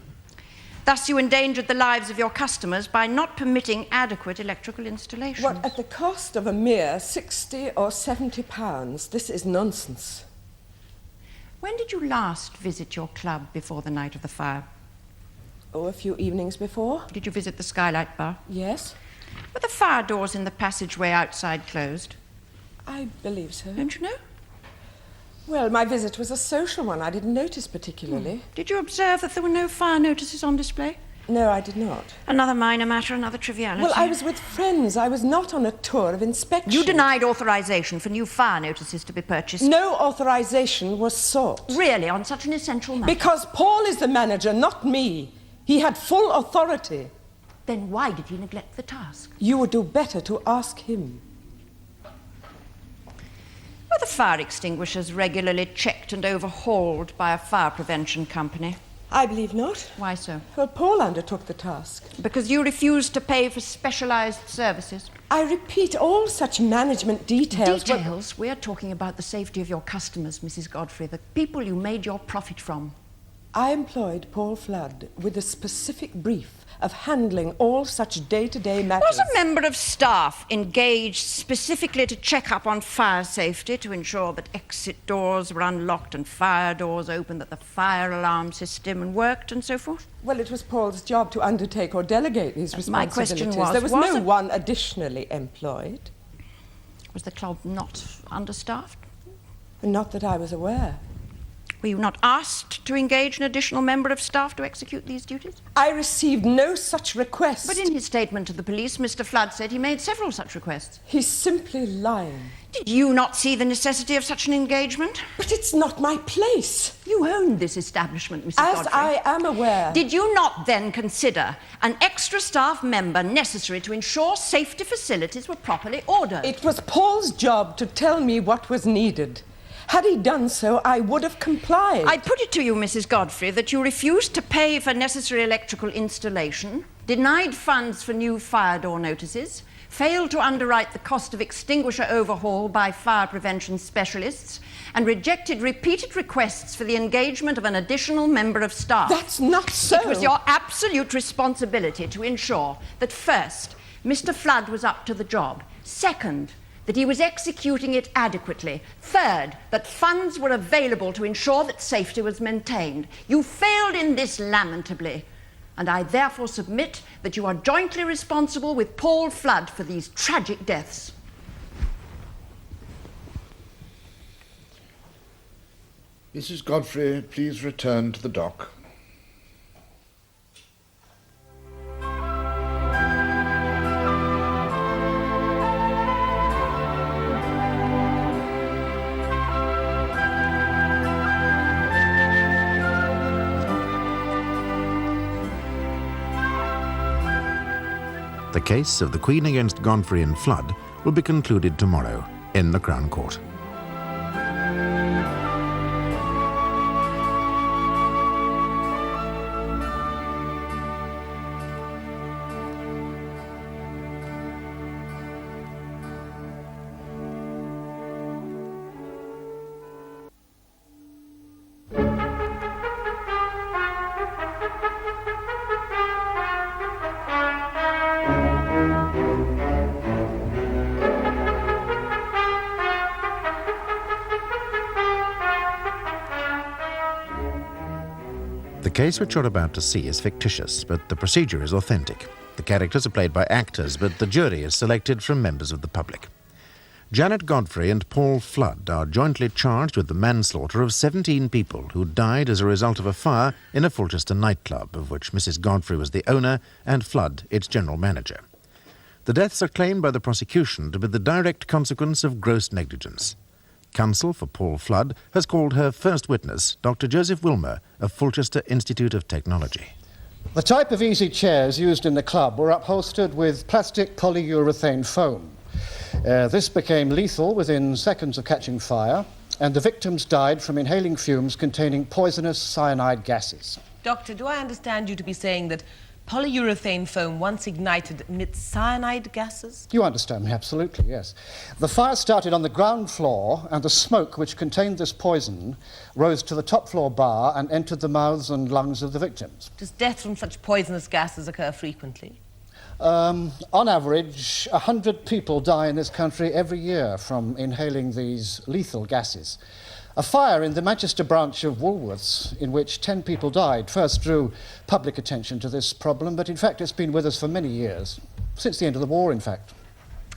Thus, you endangered the lives of your customers by not permitting adequate electrical installation. What, at the cost of a mere £60 or £70? This is nonsense. When did you last visit your club before the night of the fire? Oh, a few evenings before. Did you visit the Skylight Bar? Yes. Were the fire doors in the passageway outside closed? I believe so. Don't you know? Well, my visit was a social one. I didn't notice particularly. Did you observe that there were no fire notices on display? No, I did not. Another minor matter, another triviality. Well, I was with friends. I was not on a tour of inspection. You denied authorization for new fire notices to be purchased. No authorization was sought. Really, on such an essential matter? Because Paul is the manager, not me. He had full authority. Then why did he neglect the task? You would do better to ask him. Were the fire extinguishers regularly checked and overhauled by a fire prevention company? I believe not. Why so? Well, Paul undertook the task. Because you refused to pay for specialized services? I repeat, all such management details... Details? We're talking about the safety of your customers, Mrs. Godfrey, the people you made your profit from. I employed Paul Flood with a specific brief of handling all such day-to-day matters. Was a member of staff engaged specifically to check up on fire safety, to ensure that exit doors were unlocked and fire doors open, that the fire alarm system worked, and so forth? Well, it was Paul's job to undertake or delegate these responsibilities. My question was... There was no one additionally employed. Was the club not understaffed? Not that I was aware. Were you not asked to engage an additional member of staff to execute these duties? I received no such request. But in his statement to the police, Mr. Flood said he made several such requests. He's simply lying. Did you not see the necessity of such an engagement? But it's not my place. You own this establishment, Mrs. As Godfrey. I am aware. Did you not then consider an extra staff member necessary to ensure safety facilities were properly ordered? It was Paul's job to tell me what was needed. Had he done so, I would have complied. I put it to you, Mrs. Godfrey, that you refused to pay for necessary electrical installation, denied funds for new fire door notices, failed to underwrite the cost of extinguisher overhaul by fire prevention specialists, and rejected repeated requests for the engagement of an additional member of staff. That's not so. It was your absolute responsibility to ensure that, first, Mr. Flood was up to the job, second, that he was executing it adequately. Third, that funds were available to ensure that safety was maintained. You failed in this lamentably, and I therefore submit that you are jointly responsible with Paul Flood for these tragic deaths. Mrs. Godfrey, please return to the dock. The case of the Queen against Godfrey and Flood will be concluded tomorrow in the Crown Court. The case which you're about to see is fictitious, but the procedure is authentic. The characters are played by actors, but the jury is selected from members of the public. Janet Godfrey and Paul Flood are jointly charged with the manslaughter of 17 people who died as a result of a fire in a Fulchester nightclub, of which Mrs. Godfrey was the owner and Flood its general manager. The deaths are claimed by the prosecution to be the direct consequence of gross negligence. Counsel for Paul Flood has called her first witness, Dr. Joseph Wilmer of Fulchester Institute of Technology. The type of easy chairs used in the club were upholstered with plastic polyurethane foam. This became lethal within seconds of catching fire, and the victims died from inhaling fumes containing poisonous cyanide gases. Doctor, do I understand you to be saying that polyurethane foam once ignited emits cyanide gases? You understand me, absolutely, yes. The fire started on the ground floor, and the smoke which contained this poison rose to the top floor bar and entered the mouths and lungs of the victims. Does death from such poisonous gases occur frequently? On average, 100 people die in this country every year from inhaling these lethal gases. A fire in the Manchester branch of Woolworths, in which 10 people died, first drew public attention to this problem, but in fact it's been with us for many years, since the end of the war, in fact.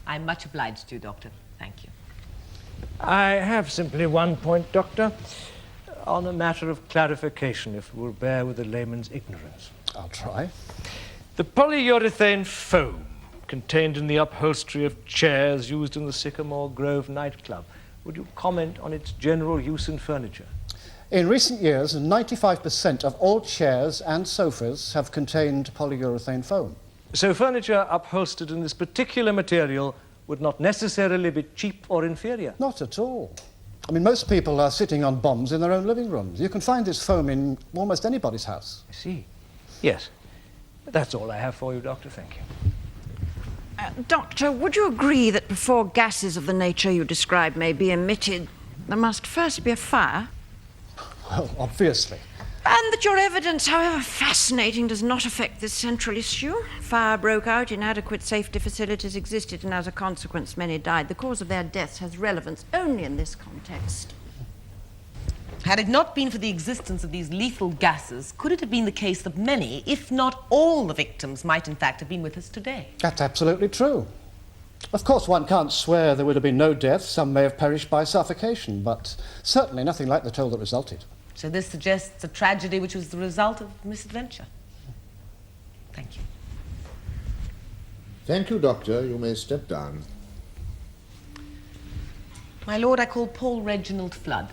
I'm much obliged to you, Doctor. Thank you. I have simply one point, Doctor, on a matter of clarification, if you will bear with the layman's ignorance. I'll try. The polyurethane foam contained in the upholstery of chairs used in the Sycamore Grove nightclub, would you comment on its general use in furniture? In recent years, 95% of all chairs and sofas have contained polyurethane foam. So furniture upholstered in this particular material would not necessarily be cheap or inferior? Not at all. I mean, most people are sitting on bombs in their own living rooms. You can find this foam in almost anybody's house. I see. Yes. That's all I have for you, Doctor. Thank you. Doctor, would you agree that before gases of the nature you describe may be emitted, there must first be a fire? Well, obviously. And that your evidence, however fascinating, does not affect this central issue? Fire broke out, inadequate safety facilities existed, and as a consequence many died. The cause of their deaths has relevance only in this context. Had it not been for the existence of these lethal gases, could it have been the case that many, if not all, the victims might in fact have been with us today? That's absolutely true. Of course, one can't swear there would have been no deaths. Some may have perished by suffocation, but certainly nothing like the toll that resulted. So this suggests a tragedy which was the result of misadventure. Thank you. Thank you, Doctor. You may step down. My lord, I call Paul Reginald Flood.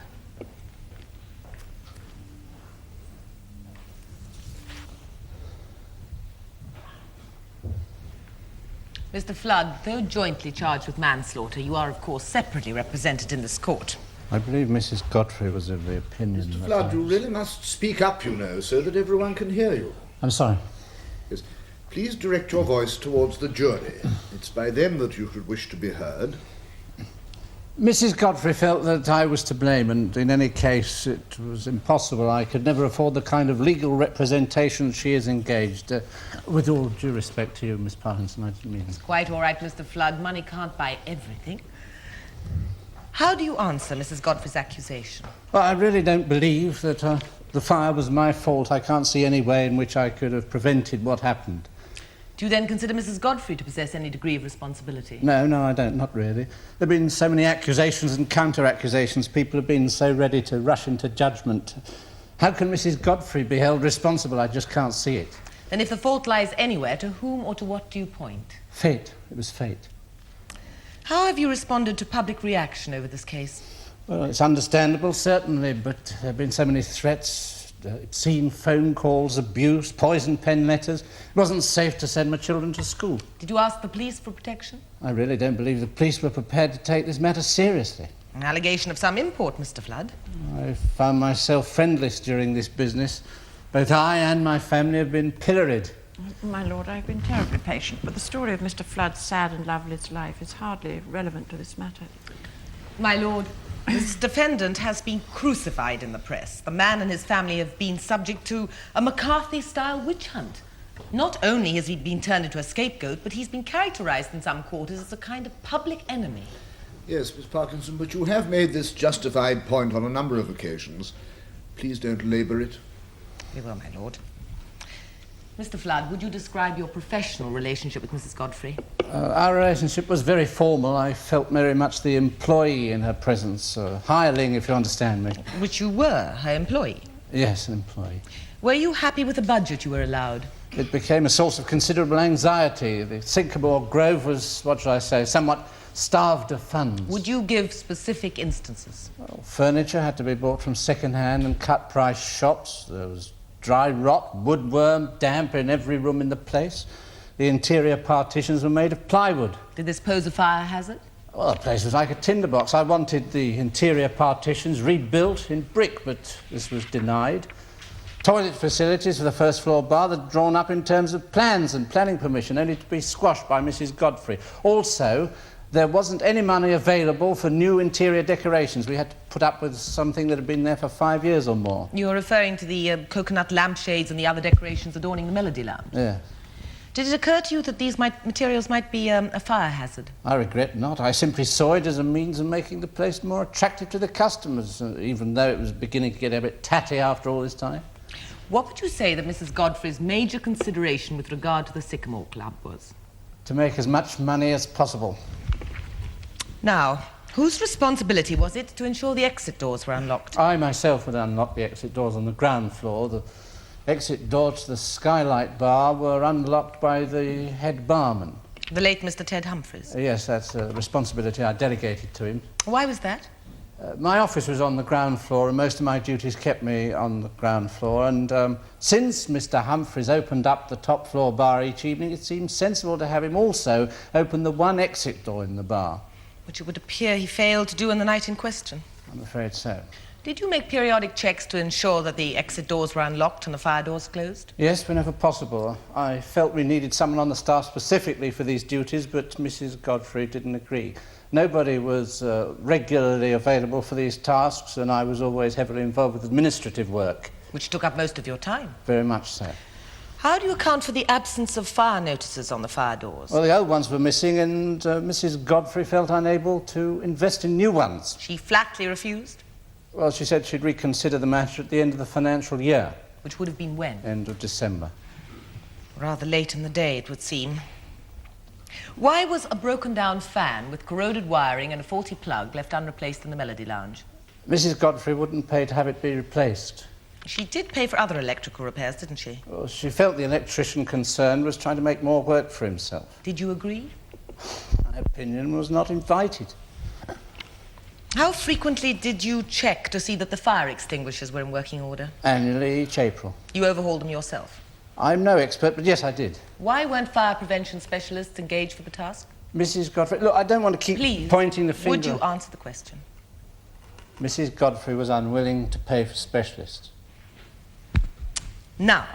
Mr. Flood, though jointly charged with manslaughter, you are, of course, separately represented in this court. I believe Mrs. Godfrey was of the opinion Mr. that Flood, you really must speak up, you know, so that everyone can hear you. I'm sorry. Yes. Please direct your voice towards the jury. It's by them that you should wish to be heard. Mrs. Godfrey felt that I was to blame, and in any case it was impossible. I could never afford the kind of legal representation she is engaged. With all due respect to you, Miss Parkinson, I didn't mean... It's quite all right, Mr. Flood. Money can't buy everything. How do you answer Mrs. Godfrey's accusation? Well, I really don't believe that the fire was my fault. I can't see any way in which I could have prevented what happened. Do you then consider Mrs. Godfrey to possess any degree of responsibility? No, I don't, not really. There have been so many accusations and counter-accusations. People have been so ready to rush into judgment. How can Mrs. Godfrey be held responsible? I just can't see it. Then if the fault lies anywhere, to whom or to what do you point? Fate. It was fate. How have you responded to public reaction over this case? Well, it's understandable, certainly, but there have been so many threats, obscene phone calls, abuse, poison pen letters. It wasn't safe to send my children to school. Did you ask the police for protection? I really don't believe the police were prepared to take this matter seriously. An allegation of some import, Mr. Flood. I found myself friendless during this business. Both I and my family have been pilloried. My lord, I've been terribly patient, but the story of Mr. Flood's sad and loveless life is hardly relevant to this matter. My lord, this defendant has been crucified in the press. The man and his family have been subject to a McCarthy-style witch hunt. Not only has he been turned into a scapegoat, but he's been characterized in some quarters as a kind of public enemy. Yes, Miss Parkinson, but you have made this justified point on a number of occasions. Please don't labour it. Very well, my lord. Mr. Flood, would you describe your professional relationship with Mrs. Godfrey? Our relationship was very formal. I felt very much the employee in her presence, hireling, if you understand me. Which you were, her employee? Yes, an employee. Were you happy with the budget you were allowed? It became a source of considerable anxiety. The Sycamore Grove was, what shall I say, somewhat starved of funds. Would you give specific instances? Well, furniture had to be bought from second-hand and cut-price shops. There was dry rot, woodworm, damp in every room in the place. The interior partitions were made of plywood. Did this pose a fire hazard? Well, the place was like a tinderbox. I wanted the interior partitions rebuilt in brick, but this was denied. Toilet facilities for the first floor bar that are drawn up in terms of plans and planning permission, only to be squashed by Mrs. Godfrey. Also, there wasn't any money available for new interior decorations. We had to put up with something that had been there for 5 years or more. You're referring to the coconut lampshades and the other decorations adorning the Melody Lounge? Yeah. Did it occur to you that these materials might be a fire hazard? I regret not. I simply saw it as a means of making the place more attractive to the customers, even though it was beginning to get a bit tatty after all this time. What would you say that Mrs. Godfrey's major consideration with regard to the Sycamore Club was? To make as much money as possible. Now, whose responsibility was it to ensure the exit doors were unlocked? I myself would unlock the exit doors on the ground floor. The exit doors to the Skylight Bar were unlocked by the head barman. The late Mr. Ted Humphreys? Yes, that's a responsibility I delegated to him. Why was that? My office was on the ground floor, and most of my duties kept me on the ground floor. And since Mr. Humphreys opened up the top floor bar each evening, it seemed sensible to have him also open the one exit door in the bar. Which it would appear he failed to do on the night in question. I'm afraid so. Did you make periodic checks to ensure that the exit doors were unlocked and the fire doors closed? Yes, whenever possible. I felt we needed someone on the staff specifically for these duties, but Mrs. Godfrey didn't agree. Nobody was regularly available for these tasks, and I was always heavily involved with administrative work. Which took up most of your time? Very much so. How do you account for the absence of fire notices on the fire doors? Well, the old ones were missing, and Mrs. Godfrey felt unable to invest in new ones. She flatly refused? Well, she said she'd reconsider the matter at the end of the financial year. Which would have been when? End of December. Rather late in the day, it would seem. Why was a broken-down fan with corroded wiring and a faulty plug left unreplaced in the Melody Lounge? Mrs. Godfrey wouldn't pay to have it be replaced. She did pay for other electrical repairs, didn't she? Well, she felt the electrician concerned was trying to make more work for himself. Did you agree? My opinion was not invited. How frequently did you check to see that the fire extinguishers were in working order? Annually, each April. You overhauled them yourself? I'm no expert, but yes, I did. Why weren't fire prevention specialists engaged for the task? Mrs. Godfrey... Look, I don't want to keep pointing the finger... Would you answer the question? Mrs. Godfrey was unwilling to pay for specialists. Now,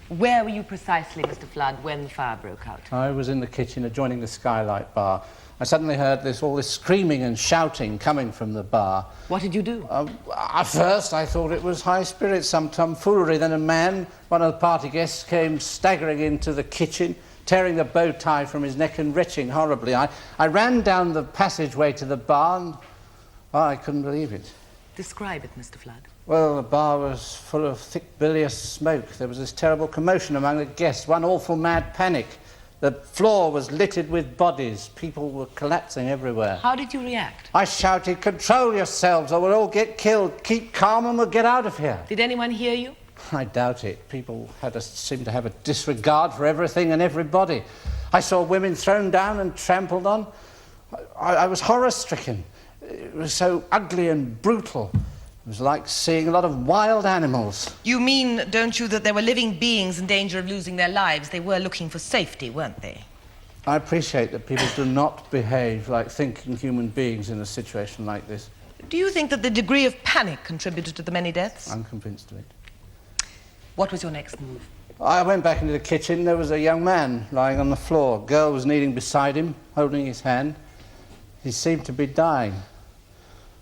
where were you precisely, Mr. Flood, when the fire broke out? I was in the kitchen adjoining the Skylight Bar. I suddenly heard all this screaming and shouting coming from the bar. What did you do? At first, I thought it was high spirits, some tomfoolery. Then a man, one of the party guests, came staggering into the kitchen, tearing the bow tie from his neck and retching horribly. I ran down the passageway to the bar and I couldn't believe it. Describe it, Mr. Flood. Well, the bar was full of thick, bilious smoke. There was this terrible commotion among the guests, one awful mad panic. The floor was littered with bodies. People were collapsing everywhere. How did you react? I shouted, "Control yourselves or we'll all get killed. Keep calm and we'll get out of here." Did anyone hear you? I doubt it. People seemed to have a disregard for everything and everybody. I saw women thrown down and trampled on. I was horror-stricken. It was so ugly and brutal. It was like seeing a lot of wild animals. You mean, don't you, that there were living beings in danger of losing their lives? They were looking for safety, weren't they? I appreciate that people do not behave like thinking human beings in a situation like this. Do you think that the degree of panic contributed to the many deaths? I'm convinced of it. What was your next move? I went back into the kitchen. There was a young man lying on the floor. A girl was kneeling beside him, holding his hand. He seemed to be dying.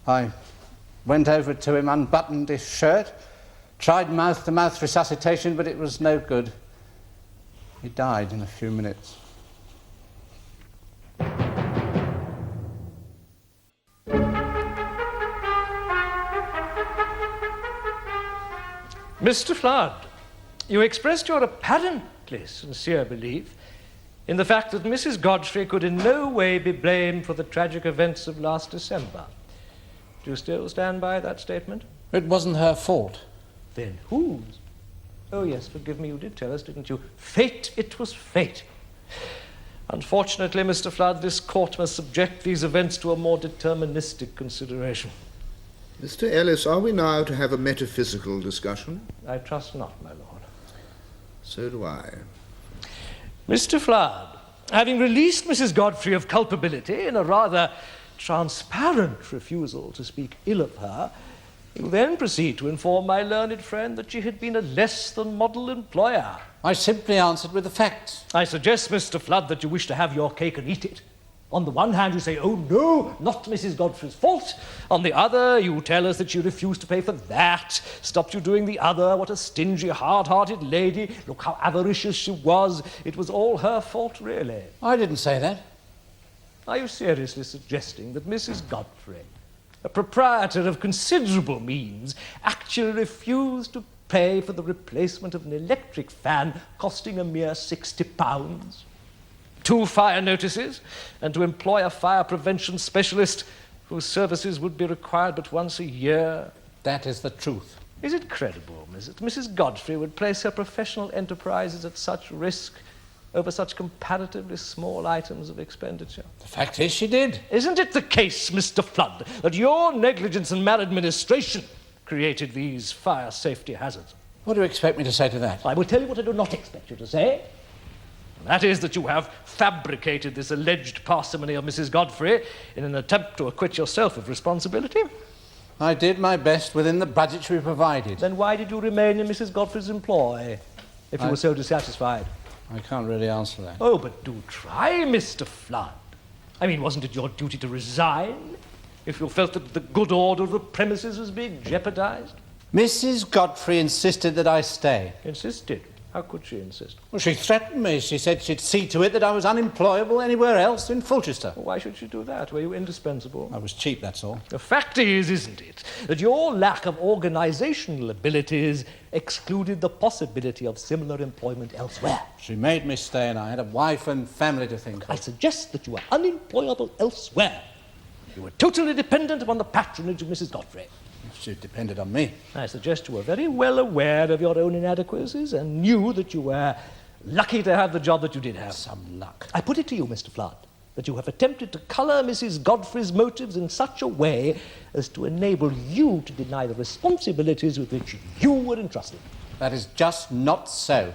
I went over to him, unbuttoned his shirt, tried mouth-to-mouth resuscitation, but it was no good. He died in a few minutes. Mr. Flood, you expressed your apparently sincere belief in the fact that Mrs. Godfrey could in no way be blamed for the tragic events of last December. Do you still stand by that statement? It wasn't her fault. Then whose? Oh, yes, forgive me, you did tell us, didn't you? Fate, it was fate. Unfortunately, Mr. Flood, this court must subject these events to a more deterministic consideration. Mr. Ellis, are we now to have a metaphysical discussion? I trust not, my lord. So do I. Mr. Flood, having released Mrs. Godfrey of culpability in a rather transparent refusal to speak ill of her, You then proceed to inform my learned friend that she had been a less than model employer. I simply answered with the facts. I suggest, Mr. Flood, that you wish to have your cake and eat it. On the one hand, you say, oh, no, not Mrs. Godfrey's fault. On the other, you tell us that she refused to pay for that, stopped you doing the other. What a stingy, hard-hearted lady. Look how avaricious she was. It was all her fault, really. I didn't say that. Are you seriously suggesting that Mrs. Godfrey, a proprietor of considerable means, actually refused to pay for the replacement of an electric fan costing a mere £60? 2 fire notices, and to employ a fire prevention specialist whose services would be required but once a year? That is the truth. Is it credible, that Mrs. Godfrey would place her professional enterprises at such risk over such comparatively small items of expenditure? The fact is, she did. Isn't it the case, Mr. Flood, that your negligence and maladministration created these fire safety hazards? What do you expect me to say to that? I will tell you what I do not expect you to say. That is that you have fabricated this alleged parsimony of Mrs. Godfrey in an attempt to acquit yourself of responsibility. I did my best within the budgetary provided. Then why did you remain in Mrs. Godfrey's employ, if you were so dissatisfied? I can't really answer that. Oh, but do try, Mr. Flood. I mean, wasn't it your duty to resign if you felt that the good order of the premises was being jeopardized? Mrs. Godfrey insisted that I stay. Insisted? How could she insist? Well, she threatened me. She said she'd see to it that I was unemployable anywhere else in Fulchester. Well, why should she do that? Were you indispensable? I was cheap, that's all. The fact is, isn't it, that your lack of organizational abilities excluded the possibility of similar employment elsewhere? She made me stay, and I had a wife and family to think of. I suggest that you were unemployable elsewhere. You were totally dependent upon the patronage of Mrs. Godfrey. She depended on me. I suggest you were very well aware of your own inadequacies and knew that you were lucky to have the job that you did have. Some luck. I put it to you, Mr. Flood, that you have attempted to colour Mrs. Godfrey's motives in such a way as to enable you to deny the responsibilities with which you were entrusted. That is just not so.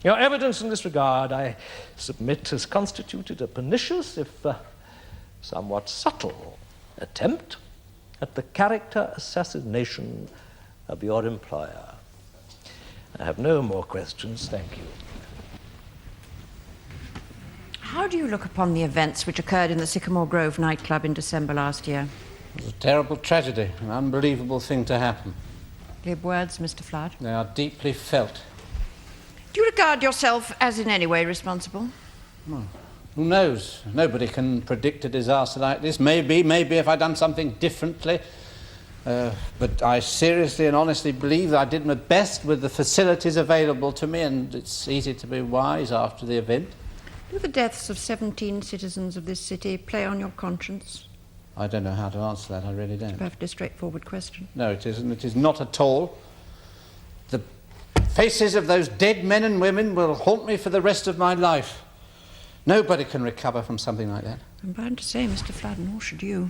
Your evidence in this regard, I submit, has constituted a pernicious, if somewhat subtle, attempt at the character assassination of your employer. I have no more questions, thank you. How do you look upon the events which occurred in the Sycamore Grove nightclub in December last year? It was a terrible tragedy, an unbelievable thing to happen. Glib words, Mr. Flood. They are deeply felt. Do you regard yourself as in any way responsible? Well, who knows? Nobody can predict a disaster like this. Maybe if I'd done something differently. But I seriously and honestly believe that I did my best with the facilities available to me, and it's easy to be wise after the event. Do the deaths of 17 citizens of this city play on your conscience? I don't know how to answer that, I really don't. It's a perfectly straightforward question. No, it isn't. It is not at all. The faces of those dead men and women will haunt me for the rest of my life. Nobody can recover from something like that. I'm bound to say, Mr. Flood, nor should you.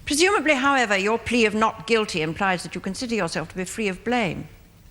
Presumably, however, your plea of not guilty implies that you consider yourself to be free of blame.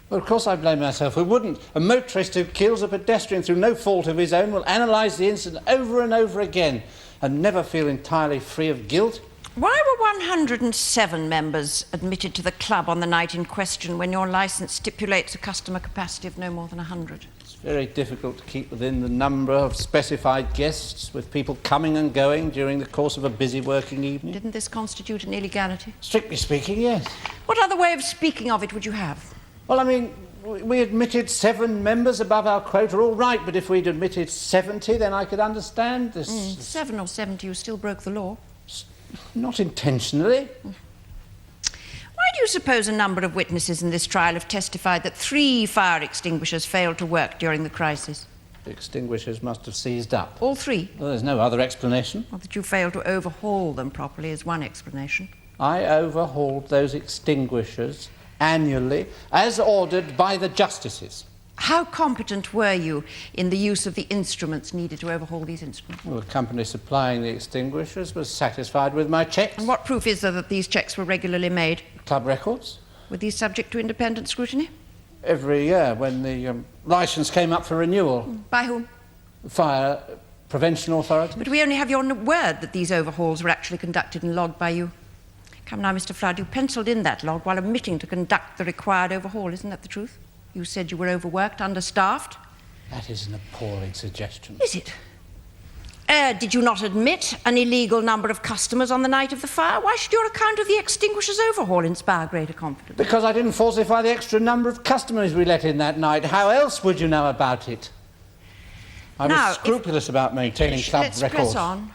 Well, of course I blame myself. Who wouldn't? A motorist who kills a pedestrian through no fault of his own will analyse the incident over and over again and never feel entirely free of guilt. Why were 107 members admitted to the club on the night in question when your licence stipulates a customer capacity of no more than 100? It's very difficult to keep within the number of specified guests, with people coming and going during the course of a busy working evening. Didn't this constitute an illegality? Strictly speaking, yes. What other way of speaking of it would you have? Well, I mean, we admitted 7 members above our quota, all right, but if we'd admitted 70, then I could understand this. 7 or 70, you still broke the law. Not intentionally. Why do you suppose a number of witnesses in this trial have testified that 3 fire extinguishers failed to work during the crisis? The extinguishers must have seized up. All 3? Well, there's no other explanation. Or that you failed to overhaul them properly is one explanation. I overhauled those extinguishers annually, as ordered by the justices. How competent were you in the use of the instruments needed to overhaul these instruments? Well, the company supplying the extinguishers was satisfied with my checks. And what proof is there that these checks were regularly made? Club records. Were these subject to independent scrutiny? Every year when the licence came up for renewal. By whom? Fire Prevention Authority. But we only have your word that these overhauls were actually conducted and logged by you. Come now, Mr. Flood, you pencilled in that log while omitting to conduct the required overhaul. Isn't that the truth? You said you were overworked, understaffed. That is an appalling suggestion. Is it? Did you not admit an illegal number of customers on the night of the fire? Why should your account of the extinguisher's overhaul inspire greater confidence? Because I didn't falsify the extra number of customers we let in that night. How else would you know about it? I was scrupulous about maintaining club records. Let's press on.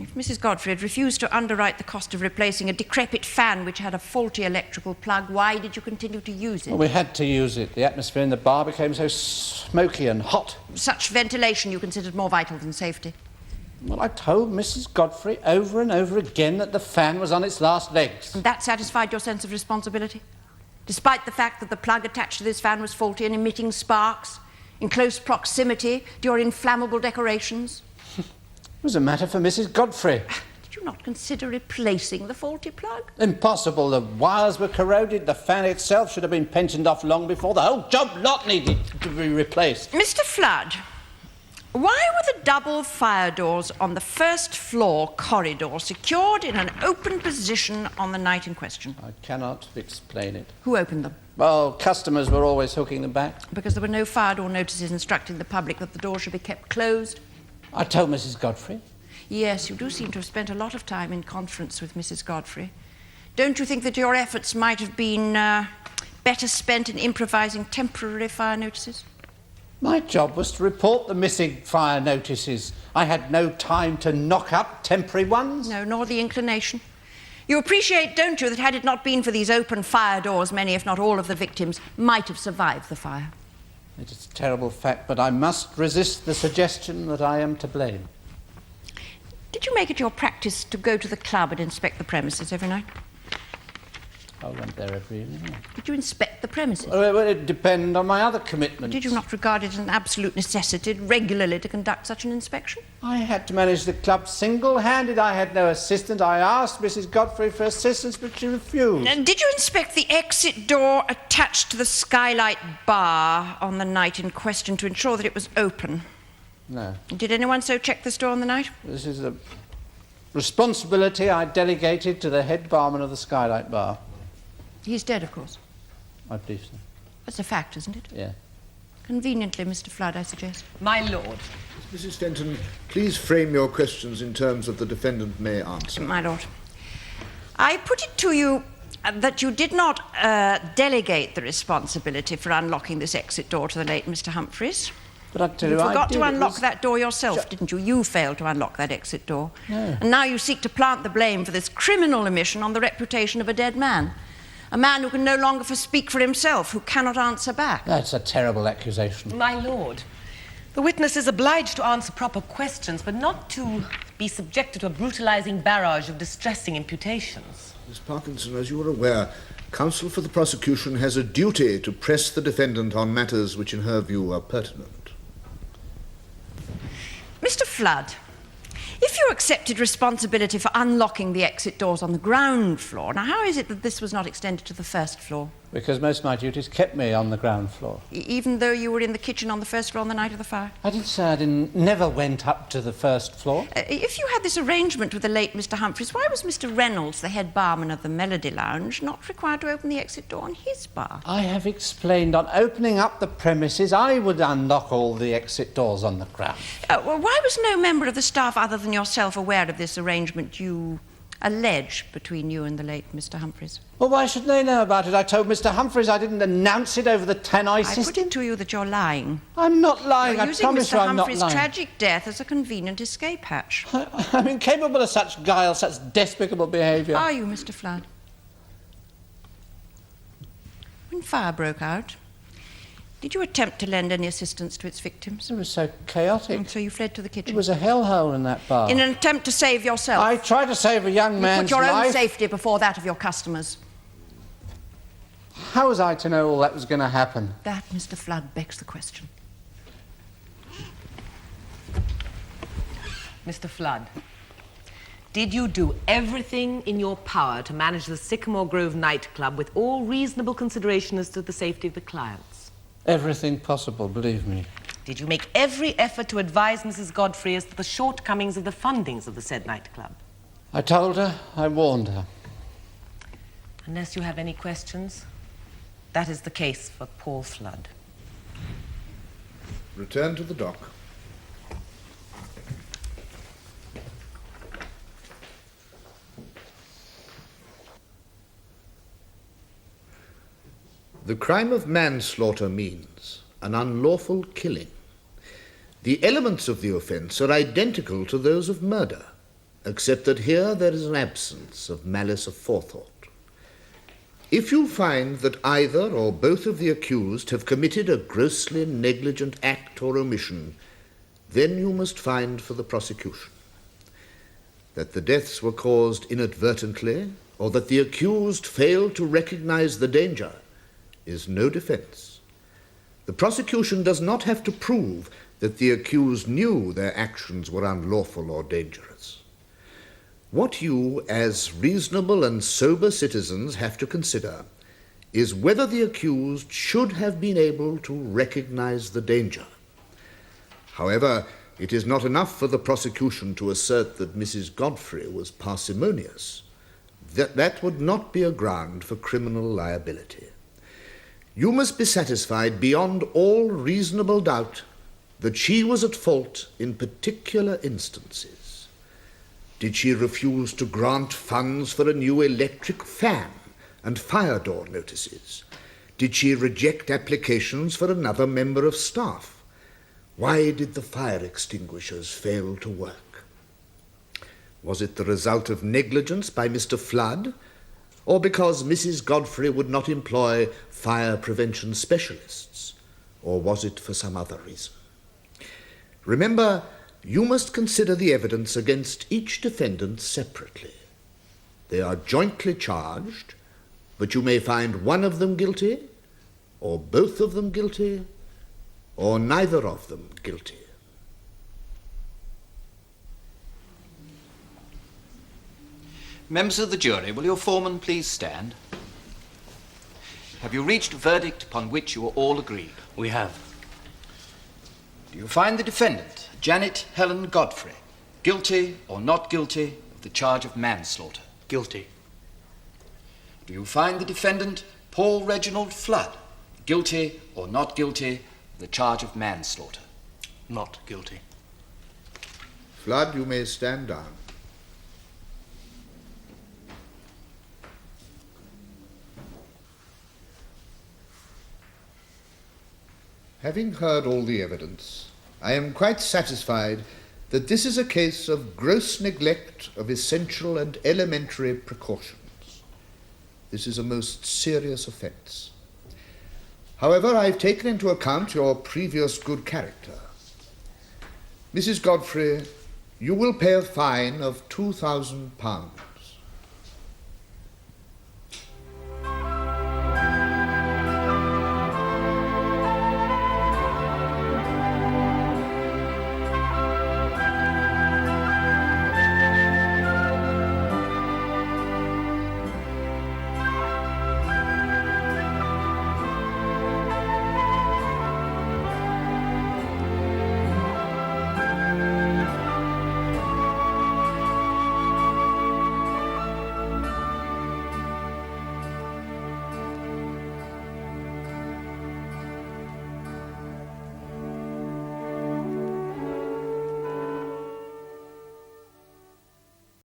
If Mrs. Godfrey had refused to underwrite the cost of replacing a decrepit fan which had a faulty electrical plug, why did you continue to use it? Well, we had to use it. The atmosphere in the bar became so smoky and hot. Such ventilation you considered more vital than safety? Well, I told Mrs. Godfrey over and over again that the fan was on its last legs. And that satisfied your sense of responsibility? Despite the fact that the plug attached to this fan was faulty and emitting sparks in close proximity to your inflammable decorations? It was a matter for Mrs. Godfrey. Did you not consider replacing the faulty plug? Impossible. The wires were corroded. The fan itself should have been pensioned off long before. The whole job lot needed to be replaced. Mr. Flood, why were the double fire doors on the first floor corridor secured in an open position on the night in question? I cannot explain it. Who opened them? Well, customers were always hooking them back. Because there were no fire door notices instructing the public that the door should be kept closed? I told Mrs. Godfrey. Yes, you do seem to have spent a lot of time in conference with Mrs. Godfrey. Don't you think that your efforts might have been better spent in improvising temporary fire notices? My job was to report the missing fire notices. I had no time to knock up temporary ones. No, nor the inclination. You appreciate, don't you, that had it not been for these open fire doors, many, if not all, of the victims might have survived the fire? It is a terrible fact, but I must resist the suggestion that I am to blame. Did you make it your practice to go to the club and inspect the premises every night? I went there every evening. Did you inspect the premises? Well, it depended on my other commitments. Did you not regard it as an absolute necessity regularly to conduct such an inspection? I had to manage the club single-handed. I had no assistant. I asked Mrs. Godfrey for assistance, but she refused. And did you inspect the exit door attached to the skylight bar on the night in question to ensure that it was open? No. Did anyone so check this door on the night? This is a responsibility I delegated to the head barman of the skylight bar. He's dead, of course. I believe so. That's a fact, isn't it? Yeah. Conveniently, Mr. Flood, I suggest. My lord. Mrs. Fenton, please frame your questions in terms that the defendant may answer. My lord, I put it to you that you did not delegate the responsibility for unlocking this exit door to the late Mr. Humphreys. But I tell you, You forgot I did. to unlock that door yourself, didn't you? You failed to unlock that exit door. No. And now you seek to plant the blame for this criminal omission on the reputation of a dead man. A man who can no longer speak for himself, who cannot answer back. That's a terrible accusation. My lord, the witness is obliged to answer proper questions, but not to be subjected to a brutalizing barrage of distressing imputations. Miss Parkinson, as you are aware, counsel for the prosecution has a duty to press the defendant on matters which in her view are pertinent. Mr. Flood, if you accepted responsibility for unlocking the exit doors on the ground floor, now how is it that this was not extended to the first floor? Because most of my duties kept me on the ground floor. Even though you were in the kitchen on the first floor on the night of the fire? I did say I never went up to the first floor. If you had this arrangement with the late Mr. Humphreys, why was Mr. Reynolds, the head barman of the Melody Lounge, not required to open the exit door on his bar? I have explained on opening up the premises, I would unlock all the exit doors on the ground. Well, why was no member of the staff other than yourself aware of this arrangement you allege between you and the late Mr. Humphreys? Well, why should they know about it? I told Mr. Humphreys I didn't announce it over the Tannoy system. I put it to you that you're lying. I'm not lying. You're I promise you using I'm Mr. not Humphreys' lying. tragic death as a convenient escape hatch. I'm incapable of such guile, such despicable behaviour. Are you, Mr. Flood? When fire broke out, did you attempt to lend any assistance to its victims? It was so chaotic. And so you fled to the kitchen? It was a hellhole in that bar. In an attempt to save yourself? I tried to save a young man's life. You put your own safety before that of your customers. How was I to know all that was going to happen? That, Mr. Flood, begs the question. Mr. Flood, did you do everything in your power to manage the Sycamore Grove nightclub with all reasonable consideration as to the safety of the clients? Everything possible, believe me. Did you make every effort to advise Mrs. Godfrey as to the shortcomings of the fundings of the said nightclub? I told her, I warned her. Unless you have any questions, that is the case for Paul Flood. Return to the dock. The crime of manslaughter means an unlawful killing. The elements of the offence are identical to those of murder, except that here there is an absence of malice aforethought. If you find that either or both of the accused have committed a grossly negligent act or omission, then you must find for the prosecution. That the deaths were caused inadvertently, or that the accused failed to recognize the danger, is no defense. The prosecution does not have to prove that the accused knew their actions were unlawful or dangerous. What you, as reasonable and sober citizens, have to consider is whether the accused should have been able to recognize the danger. However, it is not enough for the prosecution to assert that Mrs. Godfrey was parsimonious. That would not be a ground for criminal liability. You must be satisfied beyond all reasonable doubt that she was at fault in particular instances. Did she refuse to grant funds for a new electric fan and fire door notices? Did she reject applications for another member of staff? Why did the fire extinguishers fail to work? Was it the result of negligence by Mr. Flood, or because Mrs. Godfrey would not employ fire prevention specialists, or was it for some other reason? Remember, you must consider the evidence against each defendant separately. They are jointly charged, but you may find one of them guilty, or both of them guilty, or neither of them guilty. Members of the jury, will your foreman please stand? Have you reached a verdict upon which you are all agreed? We have. Do you find the defendant, Janet Helen Godfrey, guilty or not guilty of the charge of manslaughter? Guilty. Do you find the defendant, Paul Reginald Flood, guilty or not guilty of the charge of manslaughter? Not guilty. Flood, you may stand down. Having heard all the evidence, I am quite satisfied that this is a case of gross neglect of essential and elementary precautions. This is a most serious offence. However, I've taken into account your previous good character. Mrs. Godfrey, you will pay a fine of £2,000.